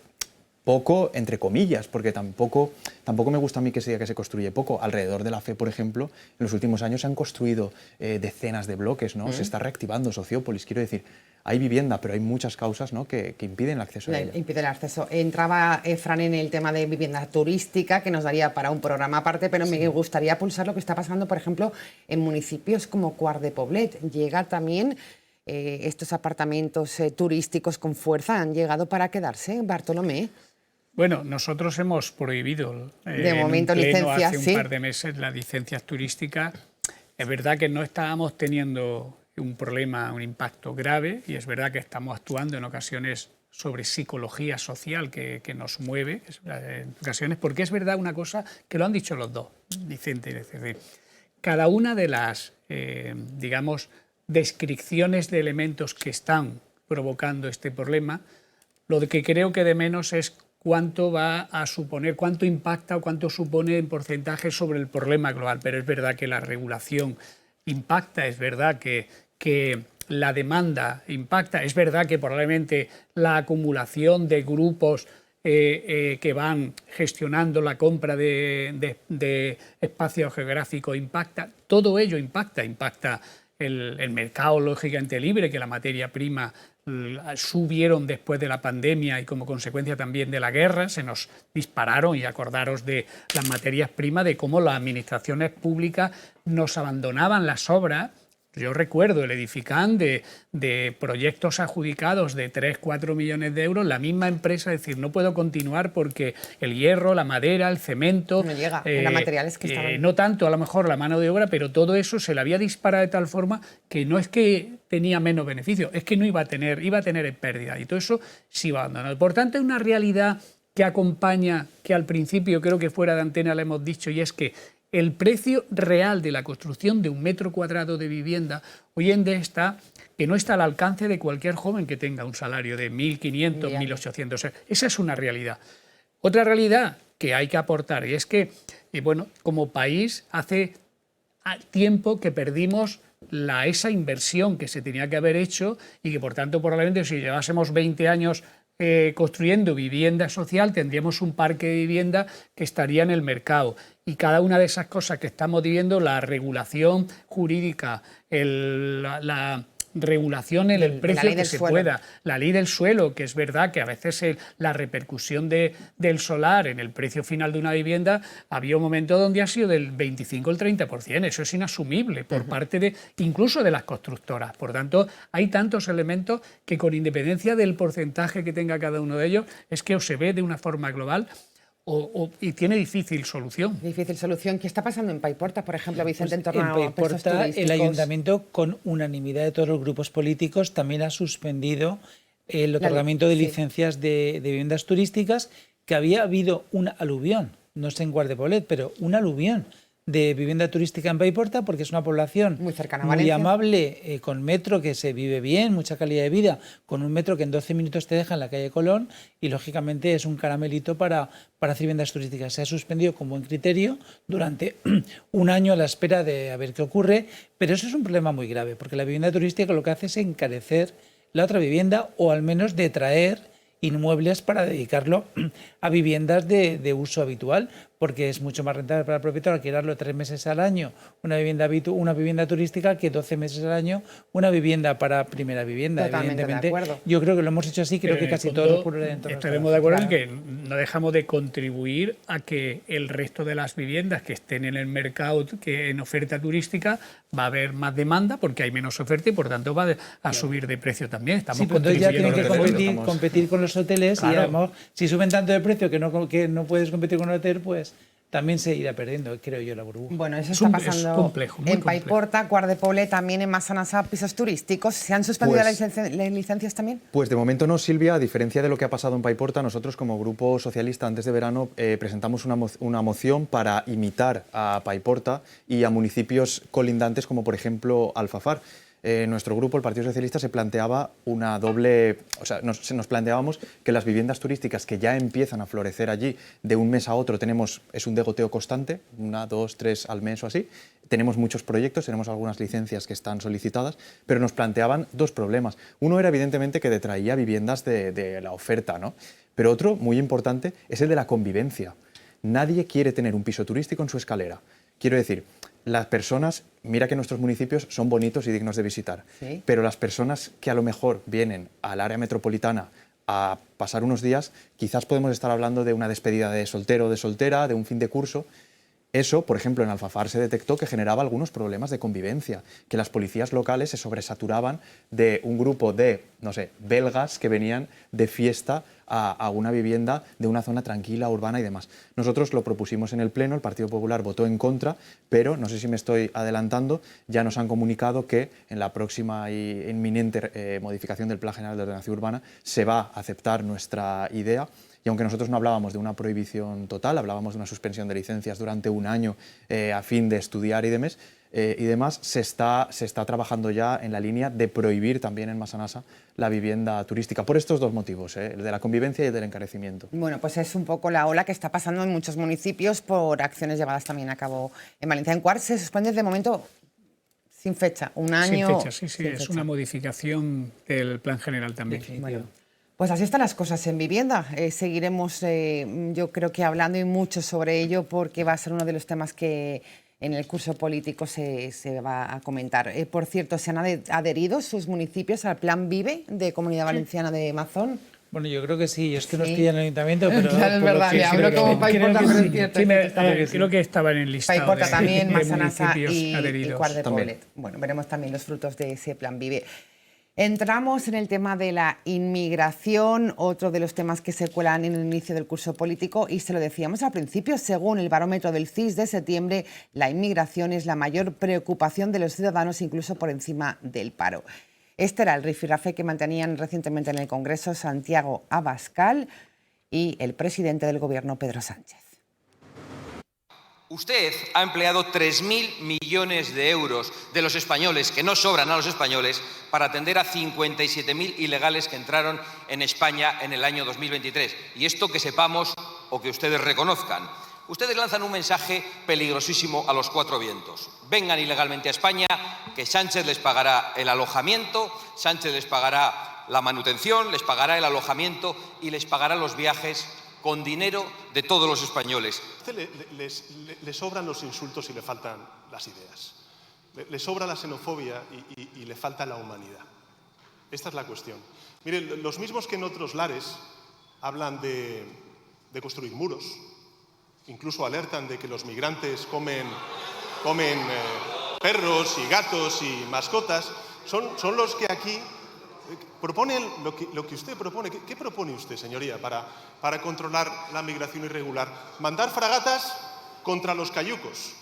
poco, entre comillas, porque tampoco me gusta a mí que se diga que se construye poco. Alrededor de la FE, por ejemplo, en los últimos años se han construido decenas de bloques, ¿no? Se está reactivando Sociópolis, quiero decir, hay vivienda, pero hay muchas causas, ¿no? que impiden el acceso a ella. Impide el acceso. Entraba Fran en el tema de vivienda turística, que nos daría para un programa aparte, pero sí, me gustaría pulsar lo que está pasando, por ejemplo, en municipios como Quart de Poblet. Llega también estos apartamentos turísticos con fuerza, han llegado para quedarse, Bartolomé. Bueno, nosotros hemos prohibido de momento licencias, hace un par de meses las licencias turísticas. Es verdad que no estábamos teniendo un problema, un impacto grave, y es verdad que estamos actuando en ocasiones sobre psicología social que nos mueve, en ocasiones, porque es verdad una cosa que lo han dicho los dos, Vicente, es decir, cada una de las, digamos, descripciones de elementos que están provocando este problema, lo que creo que de menos es cuánto va a suponer, cuánto impacta o cuánto supone en porcentaje sobre el problema global. Pero es verdad que la regulación impacta, es verdad que la demanda impacta, es verdad que probablemente la acumulación de grupos que van gestionando la compra de espacio geográfico impacta, todo ello impacta el mercado lógicamente libre, que la materia prima subieron después de la pandemia y como consecuencia también de la guerra, se nos dispararon, y acordaros de las materias primas, de cómo las administraciones públicas nos abandonaban las obras. Yo recuerdo el Edifican de proyectos adjudicados de 3-4 millones de euros, la misma empresa decir, no puedo continuar porque el hierro, la madera, el cemento... No llega, eran materiales que estaban... no tanto a lo mejor la mano de obra, pero todo eso se le había disparado de tal forma que no es que tenía menos beneficio, es que no iba a tener en pérdida, y todo eso se iba abandonando. Por tanto, es una realidad que acompaña, que al principio creo que fuera de antena le hemos dicho, y es que el precio real de la construcción de un metro cuadrado de vivienda hoy en día que no está al alcance de cualquier joven que tenga un salario de 1.500, 1.800. Esa es una realidad. Otra realidad que hay que aportar, y es que, bueno, como país hace tiempo que perdimos esa inversión que se tenía que haber hecho, y que por tanto probablemente si llevásemos 20 años construyendo vivienda social, tendríamos un parque de vivienda que estaría en el mercado. Y cada una de esas cosas que estamos viviendo, la regulación jurídica, la regulación en el precio que se suelo. pueda. La ley del suelo, que es verdad que a veces la repercusión del solar en el precio final de una vivienda, había un momento donde ha sido del 25 al 30%. Eso es inasumible por parte incluso de las constructoras. Por tanto, hay tantos elementos que, con independencia del porcentaje que tenga cada uno de ellos, es que o se ve de una forma global y tiene difícil solución. Difícil solución. ¿Qué está pasando en Paiporta, por ejemplo, Vicente, en torno En a pisos Paiporta, turísticos? el ayuntamiento, con unanimidad de todos los grupos políticos, también ha suspendido el otorgamiento de licencias de viviendas turísticas, que había habido un aluvión, no sé en Guardepolet, pero un aluvión de vivienda turística en Paiporta, porque es una población muy cercana a muy Valencia, amable, con metro, que se vive bien, mucha calidad de vida, con un metro que en 12 minutos te deja en la calle Colón, y lógicamente es un caramelito para hacer viviendas turísticas. Se ha suspendido con buen criterio durante un año a la espera de a ver qué ocurre, pero eso es un problema muy grave, porque la vivienda turística lo que hace es encarecer la otra vivienda, o al menos detraer inmuebles para dedicarlo a viviendas de uso habitual, porque es mucho más rentable para el propietario alquilarlo 3 meses al año una vivienda turística que 12 meses al año una vivienda para primera vivienda. Totalmente Evidentemente, de acuerdo. Yo creo que lo hemos hecho así, creo Pero que en el casi fondo todos ocurren en torno a estaremos de acuerdo en que no dejamos de contribuir a que el resto de las viviendas que estén en el mercado, que en oferta turística, va a haber más demanda porque hay menos oferta y por tanto va a subir de precio también. Estamos Sí, pero entonces ya tienen que contribuyendo. competir con los hoteles, Claro. y además, si suben tanto de precio que no puedes competir con un hotel, pues también se irá perdiendo, creo yo, la burbuja. Bueno, eso Es está es pasando complejo, muy en complejo. Paiporta, Guardepolet, también en Massanassa, pisos turísticos. ¿Se han suspendido Pues- las licencias también? Pues de momento no, Silvia. A diferencia de lo que ha pasado en Paiporta, nosotros como Grupo Socialista antes de verano presentamos una moción para imitar a Paiporta y a municipios colindantes como por ejemplo Alfafar. Nuestro grupo, el Partido Socialista, se planteaba una doble... O sea, nos planteábamos que las viviendas turísticas que ya empiezan a florecer allí, de un mes a otro es un degoteo constante, 1, 2, 3 al mes o así. Tenemos muchos proyectos, tenemos algunas licencias que están solicitadas, pero nos planteaban 2 problemas. Uno era evidentemente que detraía viviendas de la oferta, ¿no? Pero otro, muy importante, es el de la convivencia. Nadie quiere tener un piso turístico en su escalera. Quiero decir, las personas, mira que nuestros municipios son bonitos y dignos de visitar, Sí. pero las personas que a lo mejor vienen al área metropolitana a pasar unos días, quizás podemos estar hablando de una despedida de soltero o de soltera, de un fin de curso. Eso, por ejemplo, en Alfafar se detectó que generaba algunos problemas de convivencia, que las policías locales se sobresaturaban de un grupo de, no sé, belgas que venían de fiesta a una vivienda de una zona tranquila, urbana y demás. Nosotros lo propusimos en el Pleno, el Partido Popular votó en contra, pero, no sé si me estoy adelantando, ya nos han comunicado que en la próxima y inminente modificación del Plan General de Ordenación Urbana se va a aceptar nuestra idea. Y aunque nosotros no hablábamos de una prohibición total, hablábamos de una suspensión de licencias durante un año a fin de estudiar y demás, se está trabajando ya en la línea de prohibir también en Massanassa la vivienda turística, por estos 2 motivos, el de la convivencia y el del encarecimiento. Bueno, pues es un poco la ola que está pasando en muchos municipios por acciones llevadas también a cabo en Valencia. En Cuart se suspende de momento sin fecha, un año. Sin fecha, sí, sin es fecha. una modificación del plan general también. Bueno, pues así están las cosas en vivienda. Seguiremos, yo creo que hablando y mucho sobre ello, porque va a ser uno de los temas que en el curso político se va a comentar. Por cierto, ¿se han adherido sus municipios al Plan Vive de Comunidad Valenciana de Mazón? Bueno, yo creo que sí. Yo es que no Sí. estoy en el ayuntamiento, pero... Claro, es por lo verdad, que le sí hablo creo como que- Paiporta, Creo que pero sí. es cierto. Sí, es cierto. creo que estaba en el listado Paiporta también, de Massanassa municipios y adheridos. Guardepolet. Bueno, veremos también los frutos de ese Plan Vive. Entramos en el tema de la inmigración, otro de los temas que se cuelan en el inicio del curso político, y se lo decíamos al principio, según el barómetro del CIS de septiembre, la inmigración es la mayor preocupación de los ciudadanos, incluso por encima del paro. Este era el rifirrafe que mantenían recientemente en el Congreso Santiago Abascal y el presidente del Gobierno, Pedro Sánchez. Usted ha empleado 3.000 millones de euros de los españoles, que no sobran a los españoles, para atender a 57.000 ilegales que entraron en España en el año 2023. Y esto que sepamos o que ustedes reconozcan. Ustedes lanzan un mensaje peligrosísimo a los 4 vientos. Vengan ilegalmente a España, que Sánchez les pagará el alojamiento, Sánchez les pagará la manutención, les pagará el alojamiento y les pagará los viajes con dinero de todos los españoles. A usted le sobran los insultos y le faltan las ideas. Le sobra la xenofobia y le falta la humanidad. Esta es la cuestión. Miren, los mismos que en otros lares hablan de construir muros, incluso alertan de que los migrantes comen perros y gatos y mascotas, son los que aquí proponen lo que usted propone. ¿Qué propone usted, señoría, para controlar la migración irregular? Mandar fragatas contra los cayucos.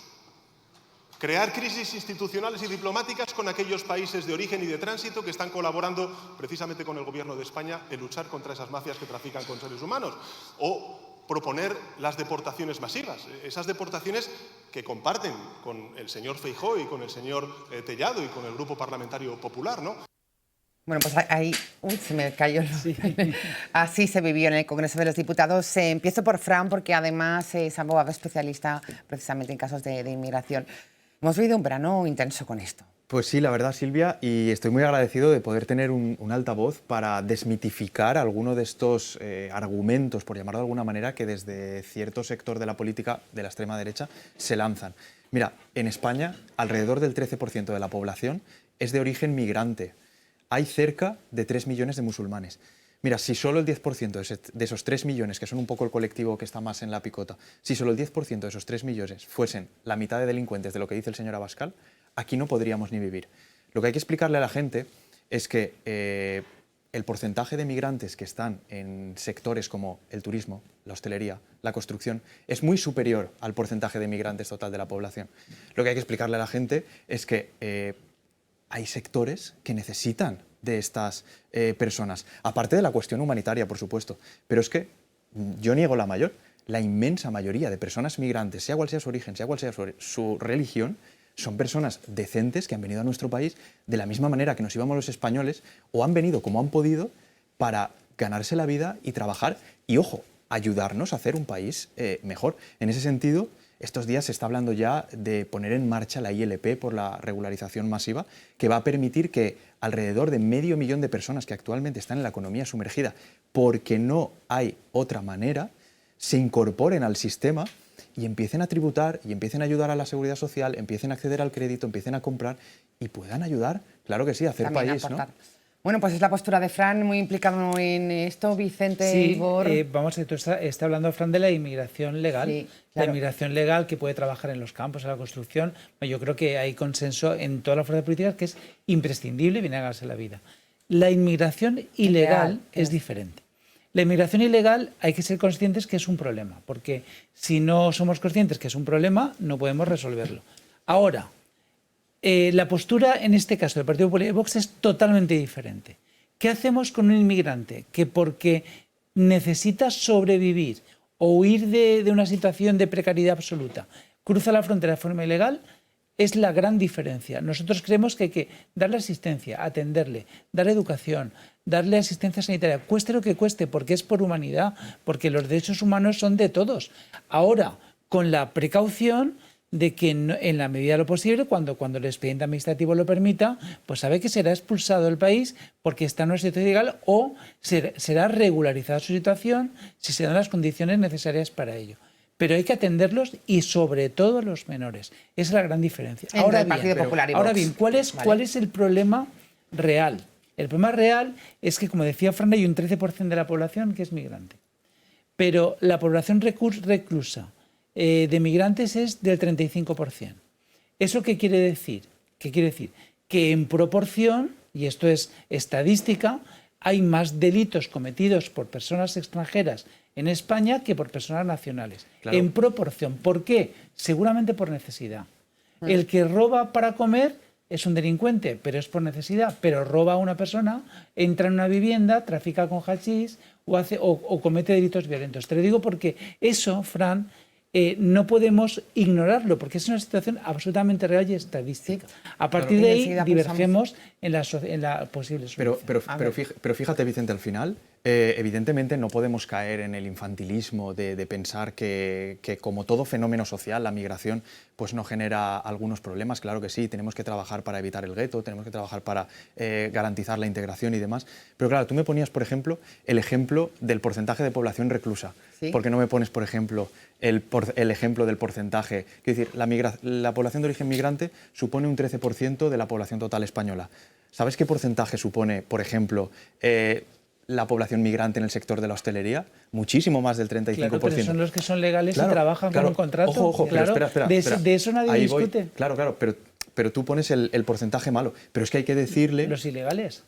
Crear crisis institucionales y diplomáticas con aquellos países de origen y de tránsito que están colaborando precisamente con el Gobierno de España en luchar contra esas mafias que trafican con seres humanos. O proponer las deportaciones masivas, esas deportaciones que comparten con el señor Feijóo y con el señor Tellado y con el Grupo Parlamentario Popular, ¿no? Bueno, pues ahí se me cayó. Sí. Así se vivió en el Congreso de los Diputados. Empiezo por Fran, porque además es abogado especialista precisamente en casos de inmigración. Hemos vivido un verano intenso con esto. Pues sí, la verdad, Silvia, y estoy muy agradecido de poder tener un altavoz para desmitificar alguno de estos argumentos, por llamarlo de alguna manera, que desde cierto sector de la política de la extrema derecha se lanzan. Mira, en España, alrededor del 13% de la población es de origen migrante. Hay cerca de 3 millones de musulmanes. Mira, si solo el 10% de esos 3 millones, que son un poco el colectivo que está más en la picota, si solo el 10% de esos 3 millones fuesen la mitad de delincuentes de lo que dice el señor Abascal, aquí no podríamos ni vivir. Lo que hay que explicarle a la gente es que el porcentaje de migrantes que están en sectores como el turismo, la hostelería, la construcción, es muy superior al porcentaje de migrantes total de la población. Lo que hay que explicarle a la gente es que hay sectores que necesitan de estas personas, aparte de la cuestión humanitaria, por supuesto, pero es que yo niego la inmensa mayoría de personas migrantes, sea cual sea su origen, sea cual sea su religión, son personas decentes que han venido a nuestro país de la misma manera que nos íbamos los españoles, o han venido como han podido para ganarse la vida y trabajar y, ojo, ayudarnos a hacer un país mejor. En ese sentido, estos días se está hablando ya de poner en marcha la ILP por la regularización masiva, que va a permitir que alrededor de 500.000 de personas que actualmente están en la economía sumergida, porque no hay otra manera, se incorporen al sistema y empiecen a tributar y empiecen a ayudar a la seguridad social, empiecen a acceder al crédito, empiecen a comprar y puedan ayudar, claro que sí, a hacer también país, aportar, ¿no? Bueno, pues es la postura de Fran, muy implicado en esto, Vicente, sí, Igor. Vamos a ver, tú está hablando, Fran, de la inmigración legal. Sí, claro. La inmigración legal que puede trabajar en los campos, en la construcción. Yo creo que hay consenso en todas las fuerzas políticas que es imprescindible y viene a ganarse la vida. La inmigración ilegal es diferente. La inmigración ilegal hay que ser conscientes que es un problema, porque si no somos conscientes que es un problema, no podemos resolverlo. Ahora, la postura, en este caso, del Partido Popular y Vox es totalmente diferente. ¿Qué hacemos con un inmigrante que porque necesita sobrevivir o huir de una situación de precariedad absoluta cruza la frontera de forma ilegal? Es la gran diferencia. Nosotros creemos que hay que darle asistencia, atenderle, darle educación, darle asistencia sanitaria, cueste lo que cueste, porque es por humanidad, porque los derechos humanos son de todos. Ahora, con la precaución de que en la medida de lo posible, cuando el expediente administrativo lo permita, pues sabe que será expulsado del país porque está en una situación ilegal o será regularizada su situación si se dan las condiciones necesarias para ello. Pero hay que atenderlos y sobre todo a los menores. Esa es la gran diferencia. Ahora bien, ¿cuál es el problema real? El problema real es que, como decía Fran, hay un 13% de la población que es migrante. Pero la población reclusa de migrantes es del 35%. ¿Eso qué quiere decir? Que en proporción, y esto es estadística, hay más delitos cometidos por personas extranjeras en España que por personas nacionales. Claro. En proporción. ¿Por qué? Seguramente por necesidad. El que roba para comer es un delincuente, pero es por necesidad. Pero roba a una persona, entra en una vivienda, trafica con hachís o comete delitos violentos. Te lo digo porque eso, Fran, no podemos ignorarlo, porque es una situación absolutamente real y estadística. A partir de ahí divergemos en la posible solución. Pero fíjate, Vicente, al final Evidentemente no podemos caer en el infantilismo de pensar que como todo fenómeno social, la migración pues no genera algunos problemas. Claro que sí, tenemos que trabajar para evitar el gueto, tenemos que trabajar para garantizar la integración y demás. Pero claro, tú me ponías, por ejemplo, el ejemplo del porcentaje de población reclusa. ¿Sí? ¿Por qué no me pones, por ejemplo, el ejemplo del porcentaje? Quiero decir, la población de origen migrante supone un 13% de la población total española. ¿Sabes qué porcentaje supone, por ejemplo, la población migrante en el sector de la hostelería? Muchísimo más del 35%. Claro, pero son los que son legales Claro, y trabajan claro. con un contrato. Ojo, claro, pero espera. De eso nadie Ahí discute. voy. Claro, pero tú pones el porcentaje malo. Pero es que hay que decirle... Los ilegales.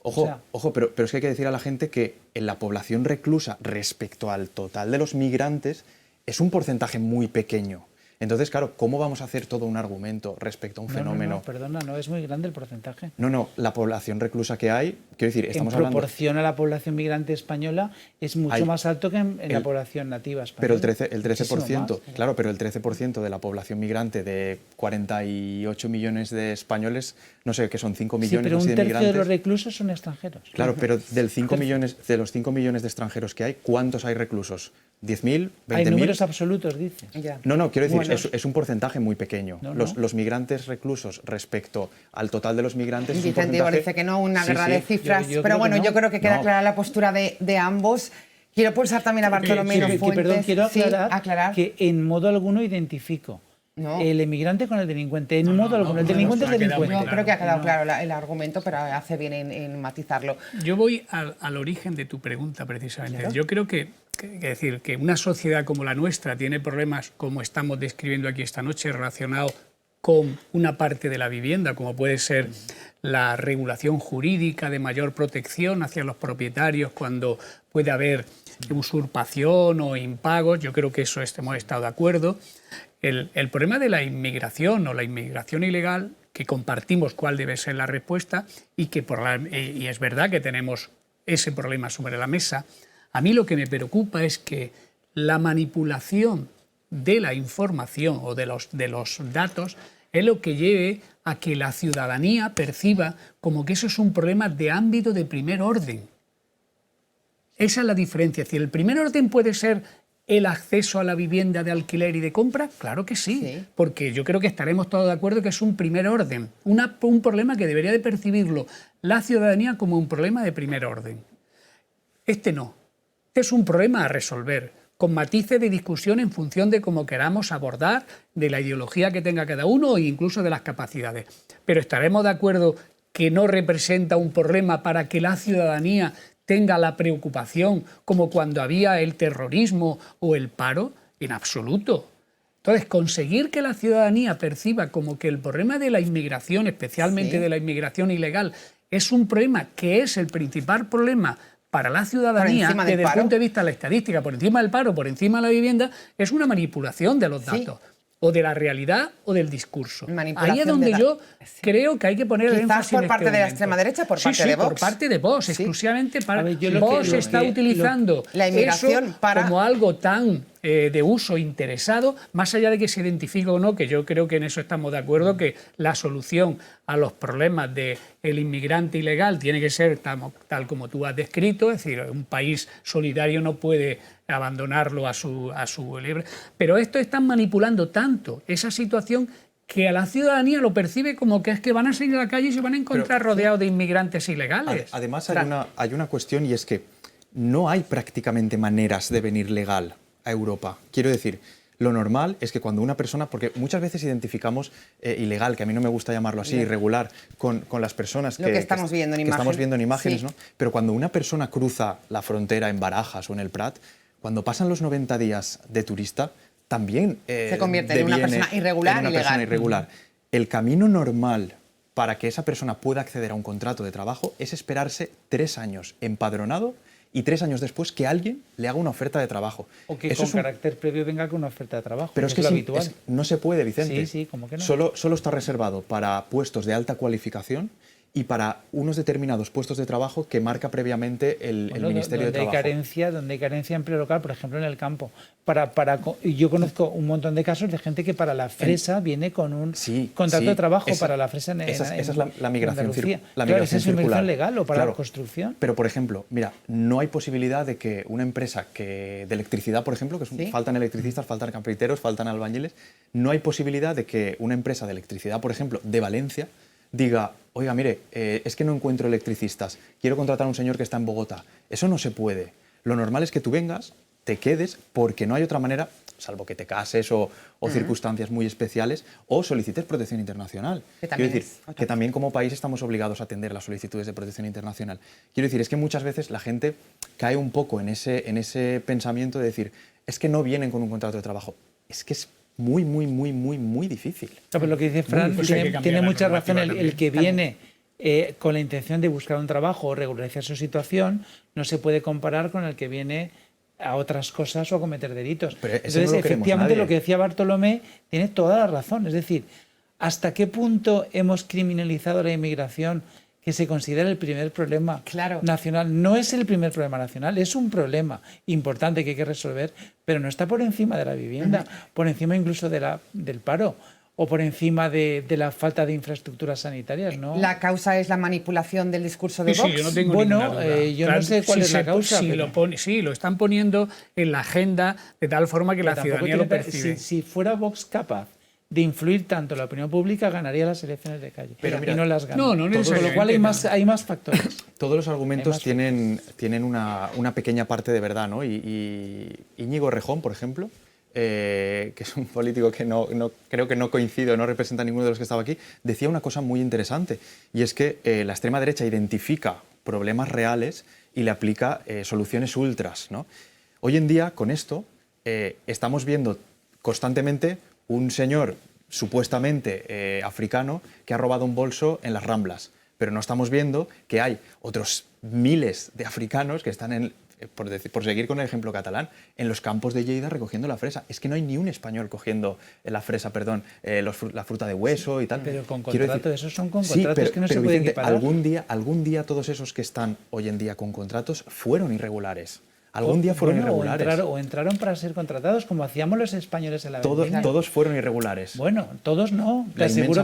Ojo, pero es que hay que decir a la gente que en la población reclusa respecto al total de los migrantes es un porcentaje muy pequeño. Entonces, claro, ¿cómo vamos a hacer todo un argumento respecto a un fenómeno? No, perdona, no es muy grande el porcentaje. No, la población reclusa que hay, quiero decir, estamos hablando... En proporción a la población migrante española es mucho más alto que en la población nativa española. Pero el 13%, más. claro, pero el 13% de la población migrante de 48 millones de españoles, no sé, que son 5 millones pero un de tercio migrantes. de los reclusos son extranjeros. Claro, pero de los 5 millones de extranjeros que hay, ¿cuántos hay reclusos? ¿10.000? ¿20.000? Hay números absolutos, dices. Ya. No, quiero decir, Bueno. es un porcentaje muy pequeño. No. Los migrantes reclusos respecto al total de los migrantes es un Vicente porcentaje... dice que no, una Sí, guerra sí. de cifras, Yo pero creo bueno, que no. yo creo que queda No. clara la postura de ambos. Quiero pulsar también a Bartolomé Fuentes. Perdón, quiero Sí, aclarar que en modo alguno identifico No. el emigrante con el delincuente. En modo alguno. El delincuente es ha quedado muy delincuente. Yo creo que ha quedado claro el argumento, pero hace bien en matizarlo. Yo voy al origen de tu pregunta, precisamente. Claro. Yo creo que decir que una sociedad como la nuestra tiene problemas, como estamos describiendo aquí esta noche, relacionados con una parte de la vivienda, como puede ser la regulación jurídica de mayor protección hacia los propietarios cuando puede haber usurpación o impagos. Yo creo que eso hemos estado de acuerdo. El problema de la inmigración o la inmigración ilegal, que compartimos cuál debe ser la respuesta y que y es verdad que tenemos ese problema sobre la mesa. A mí lo que me preocupa es que la manipulación de la información o de los datos es lo que lleve a que la ciudadanía perciba como que eso es un problema de ámbito de primer orden. Esa es la diferencia. Es decir, ¿el primer orden puede ser el acceso a la vivienda de alquiler y de compra? Claro que sí, porque yo creo que estaremos todos de acuerdo que es un primer orden, un problema que debería de percibirlo la ciudadanía como un problema de primer orden. Este no. Este es un problema a resolver, con matices de discusión en función de cómo queramos abordar, de la ideología que tenga cada uno e incluso de las capacidades. Pero estaremos de acuerdo que no representa un problema para que la ciudadanía tenga la preocupación como cuando había el terrorismo o el paro, en absoluto. Entonces, conseguir que la ciudadanía perciba como que el problema de la inmigración, especialmente de la inmigración ilegal, es un problema que es el principal problema para la ciudadanía, desde el punto de vista de la estadística, por encima del paro, por encima de la vivienda, es una manipulación de los datos. O de la realidad o del discurso. Ahí es donde yo creo que hay que poner el énfasis. Quizás por parte de la extrema derecha, por parte de Vox. Por parte de Vox, exclusivamente para... ver, Vox está utilizando la inmigración eso como algo tan de uso interesado, más allá de que se identifique o no, que yo creo que en eso estamos de acuerdo, que la solución a los problemas del inmigrante ilegal tiene que ser tal como tú has descrito, es decir, un país solidario no puede abandonarlo a su libre. Pero esto están manipulando tanto esa situación que a la ciudadanía lo percibe como que es que van a salir a la calle y se van a encontrar rodeados de inmigrantes ilegales. Además hay una cuestión, y es que no hay prácticamente maneras de venir legal a Europa. Quiero decir, lo normal es que cuando una persona, porque muchas veces identificamos ilegal, que a mí no me gusta llamarlo así, irregular, con las personas que estamos viendo en imágenes, sí. ¿no? Pero cuando una persona cruza la frontera en Barajas o en el Prat, cuando pasan los 90 días de turista, también se convierte en una persona irregular. El camino normal para que esa persona pueda acceder a un contrato de trabajo es esperarse 3 años empadronado y 3 años después que alguien le haga una oferta de trabajo. O que con carácter previo venga con una oferta de trabajo. Pero es que lo habitual. no se puede, Vicente. Sí, ¿cómo que no? Solo está reservado para puestos de alta cualificación y para unos determinados puestos de trabajo que marca previamente el Ministerio de Trabajo. Donde hay carencia de empleo local, por ejemplo, en el campo. Y yo conozco un montón de casos de gente que para la fresa viene con un contrato de trabajo para la fresa esa es la migración, la migración circular. Migración legal o para la construcción. Pero, por ejemplo, mira, no hay posibilidad de que una empresa de electricidad, por ejemplo, que faltan electricistas, faltan carpinteros, faltan albañiles, no hay posibilidad de que una empresa de electricidad, por ejemplo, de Valencia, diga, oiga, mire, es que no encuentro electricistas, quiero contratar a un señor que está en Bogotá. Eso no se puede. Lo normal es que tú vengas, te quedes, porque no hay otra manera, salvo que te cases o circunstancias muy especiales, o solicites protección internacional. Quiero decir, que también como país estamos obligados a atender las solicitudes de protección internacional. Quiero decir, es que muchas veces la gente cae un poco en ese pensamiento de decir, es que no vienen con un contrato de trabajo. Es que es muy difícil. No, pero lo que dice Fran tiene mucha razón. El que viene con la intención de buscar un trabajo o regularizar su situación no se puede comparar con el que viene a otras cosas o a cometer delitos. Pero entonces, no efectivamente, lo que decía Bartolomé tiene toda la razón. Es decir, ¿hasta qué punto hemos criminalizado la inmigración, que se considera el primer problema nacional? No es el primer problema nacional, es un problema importante que hay que resolver, pero no está por encima de la vivienda, por encima incluso del paro o por encima de la falta de infraestructuras sanitarias, ¿no? ¿La causa es la manipulación del discurso de Vox? Sí, yo no tengo ninguna duda. Yo no sé cuál es la causa. Lo están poniendo en la agenda de tal forma que la ciudadanía lo percibe. Si fuera Vox capaz de influir tanto en la opinión pública, ganaría las elecciones de calle. Pero mira, y no las gana. No con lo cual hay más factores. Todos los argumentos tienen una pequeña parte de verdad, ¿no? Y Íñigo Errejón, por ejemplo, que es un político que creo que no coincido, no representa a ninguno de los que estaba aquí, decía una cosa muy interesante, y es que la extrema derecha identifica problemas reales y le aplica soluciones ultras, ¿no? Hoy en día, con esto, estamos viendo constantemente un señor supuestamente africano que ha robado un bolso en las Ramblas, pero no estamos viendo que hay otros miles de africanos que están por seguir con el ejemplo catalán, en los campos de Lleida recogiendo la fresa. Es que no hay ni un español cogiendo la fruta de hueso y tal. Pero con contrato, esos son con contratos que no se pueden equiparar. Algún día todos esos que están hoy en día con contratos fueron irregulares. Algún día fueron irregulares. O entraron para ser contratados, como hacíamos los españoles en la vendimia. Todos fueron irregulares. Bueno, todos no. Te aseguro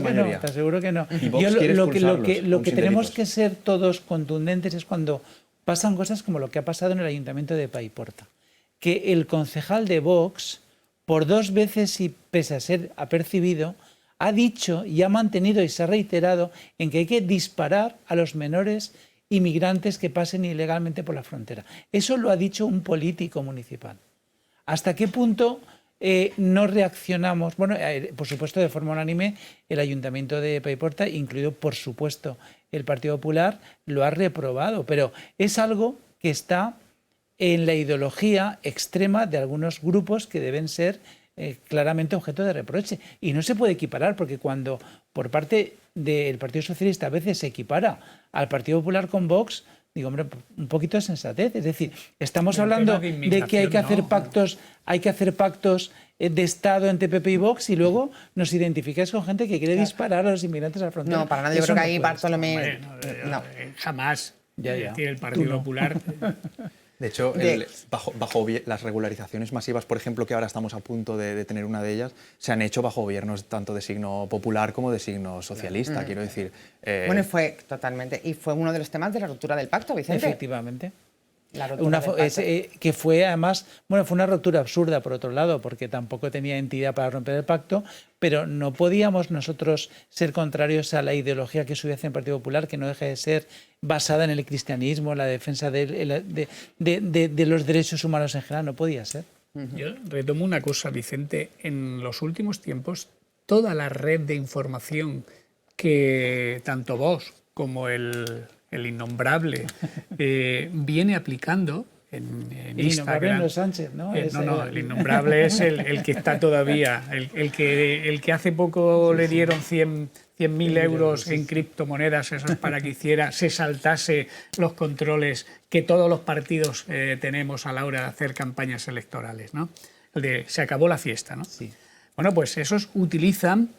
que no. Lo que tenemos que ser todos contundentes es cuando pasan cosas como lo que ha pasado en el Ayuntamiento de Paiporta. Que el concejal de Vox, por 2 veces y pese a ser apercibido, ha dicho y ha mantenido y se ha reiterado en que hay que disparar a los menores inmigrantes que pasen ilegalmente por la frontera. Eso lo ha dicho un político municipal. ¿Hasta qué punto no reaccionamos? Bueno, por supuesto, de forma unánime, el Ayuntamiento de Paiporta, incluido, por supuesto, el Partido Popular, lo ha reprobado, pero es algo que está en la ideología extrema de algunos grupos que deben ser claramente objeto de reproche. Y no se puede equiparar, porque cuando por parte del Partido Socialista a veces se equipara al Partido Popular con Vox, digo, hombre, un poquito de sensatez. Es decir, estamos hablando de que hay que hacer pactos de Estado entre PP y Vox, y luego nos identificáis con gente que quiere disparar a los inmigrantes a la frontera. No, para nada. Yo creo que ahí Bartolomé... Jamás. Ya. Tiene el Partido Popular... De hecho, bajo las regularizaciones masivas, por ejemplo, que ahora estamos a punto de tener una de ellas, se han hecho bajo gobiernos tanto de signo popular como de signo socialista, quiero decir. Bueno, y fue uno de los temas de la ruptura del pacto, Vicente. Efectivamente. Que fue además, fue una ruptura absurda por otro lado, porque tampoco tenía entidad para romper el pacto, pero no podíamos nosotros ser contrarios a la ideología que subyace en el Partido Popular, que no deja de ser basada en el cristianismo, la defensa de los derechos humanos en general. No podía ser. Yo retomo una cosa, Vicente. En los últimos tiempos, toda la red de información que tanto vos como el innombrable viene aplicando en Instagram. No Sánchez, ¿no? El innombrable es el que está todavía, el que hace poco le dieron 100.000 euros en criptomonedas, eso es para que se saltase los controles que todos los partidos tenemos a la hora de hacer campañas electorales, ¿no? El de se acabó la fiesta, ¿no? Sí. Bueno, pues esos utilizan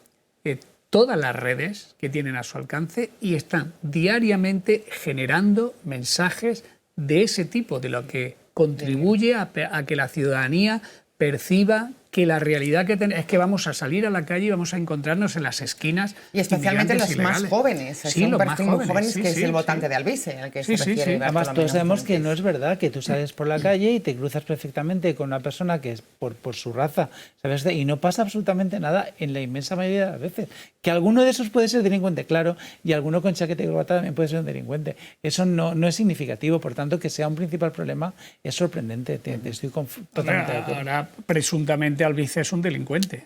todas las redes que tienen a su alcance y están diariamente generando mensajes de ese tipo, de lo que contribuye a que la ciudadanía perciba que la realidad que es que vamos a salir a la calle y vamos a encontrarnos en las esquinas. Y especialmente los más jóvenes. Sí, es un los perfil más muy jóvenes sí, que es sí, el votante sí. de Alvise, al que Sí, se sí, refiere. sí. Además, todos sabemos que no es verdad, que tú sales por la calle y te cruzas perfectamente con una persona que es por su raza, ¿sabes? Y no pasa absolutamente nada en la inmensa mayoría de las veces. Que alguno de esos puede ser delincuente, claro, y alguno con chaqueta y corbata también puede ser un delincuente. Eso no es significativo, por tanto, que sea un principal problema es sorprendente. Estoy totalmente de acuerdo. Ahora, presuntamente, Alvise es un delincuente.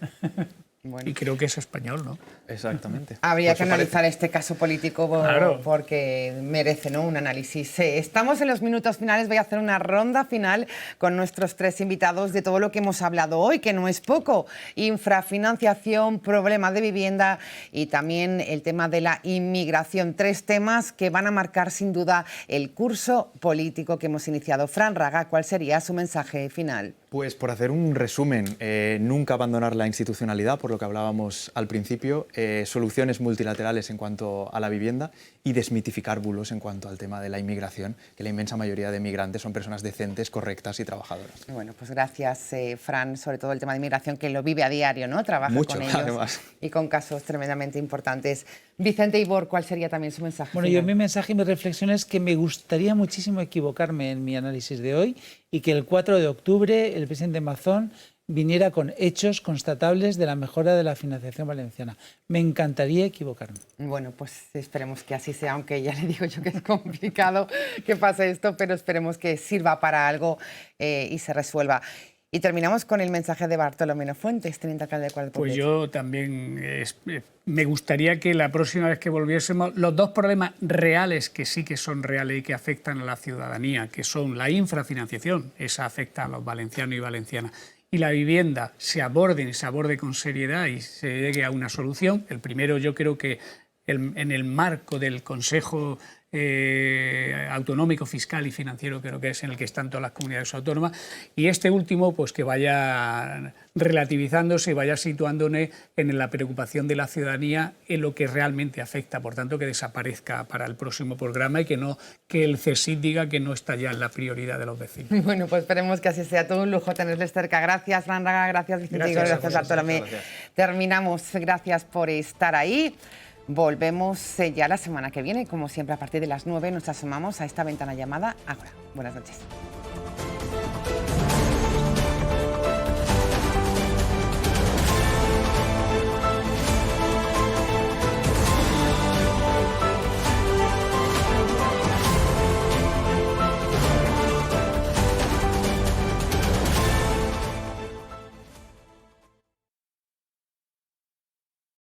Bueno. Y creo que es español, ¿no? Exactamente. Habría Pues que analizar este caso político Claro. porque merece, ¿no?, un análisis. Estamos en los minutos finales. Voy a hacer una ronda final con nuestros tres invitados de todo lo que hemos hablado hoy, que no es poco. Infrafinanciación, problema de vivienda y también el tema de la inmigración. Tres temas que van a marcar sin duda el curso político que hemos iniciado. Fran Raga, ¿cuál sería su mensaje final? Pues por hacer un resumen, nunca abandonar la institucionalidad, por lo que hablábamos al principio, soluciones multilaterales en cuanto a la vivienda y desmitificar bulos en cuanto al tema de la inmigración, que la inmensa mayoría de migrantes son personas decentes, correctas y trabajadoras. Bueno, pues gracias, Fran, sobre todo el tema de inmigración, que lo vive a diario, ¿no? Trabaja Mucho, con ellos además. y con casos tremendamente importantes. Vicente Ibor, ¿cuál sería también su mensaje? Bueno, final? yo mi mensaje y mi reflexión es que me gustaría muchísimo equivocarme en mi análisis de hoy y que el 4 de octubre el presidente Mazón viniera con hechos constatables de la mejora de la financiación valenciana. Me encantaría equivocarme. Bueno, pues esperemos que así sea, aunque ya le digo yo que es complicado que pase esto, pero esperemos que sirva para algo y se resuelva. Y terminamos con el mensaje de Bartolomé Fuentes, teniente alcalde de Cuadra del Pues Poblet. yo también me gustaría que la próxima vez que volviésemos, los dos problemas reales que sí que son reales y que afectan a la ciudadanía, que son la infrafinanciación, esa afecta a los valencianos y valencianas, y la vivienda, se aborde con seriedad y se llegue a una solución. El primero, yo creo que en el marco del Consejo autonómico, fiscal y financiero, creo que es en el que están todas las comunidades autónomas, y este último, pues que vaya relativizándose y vaya situándose en la preocupación de la ciudadanía en lo que realmente afecta, por tanto que desaparezca para el próximo programa y que el CSIC diga que no está ya en la prioridad de los vecinos. Bueno, pues esperemos que así sea. Todo un lujo tenerles cerca. Gracias, Fran Raga, gracias, Vicente Igor, gracias, Bartolomé. Terminamos. Gracias por estar ahí. Volvemos ya la semana que viene. Como siempre, a partir de las 9 nos asomamos a esta ventana llamada Ágora. Buenas noches.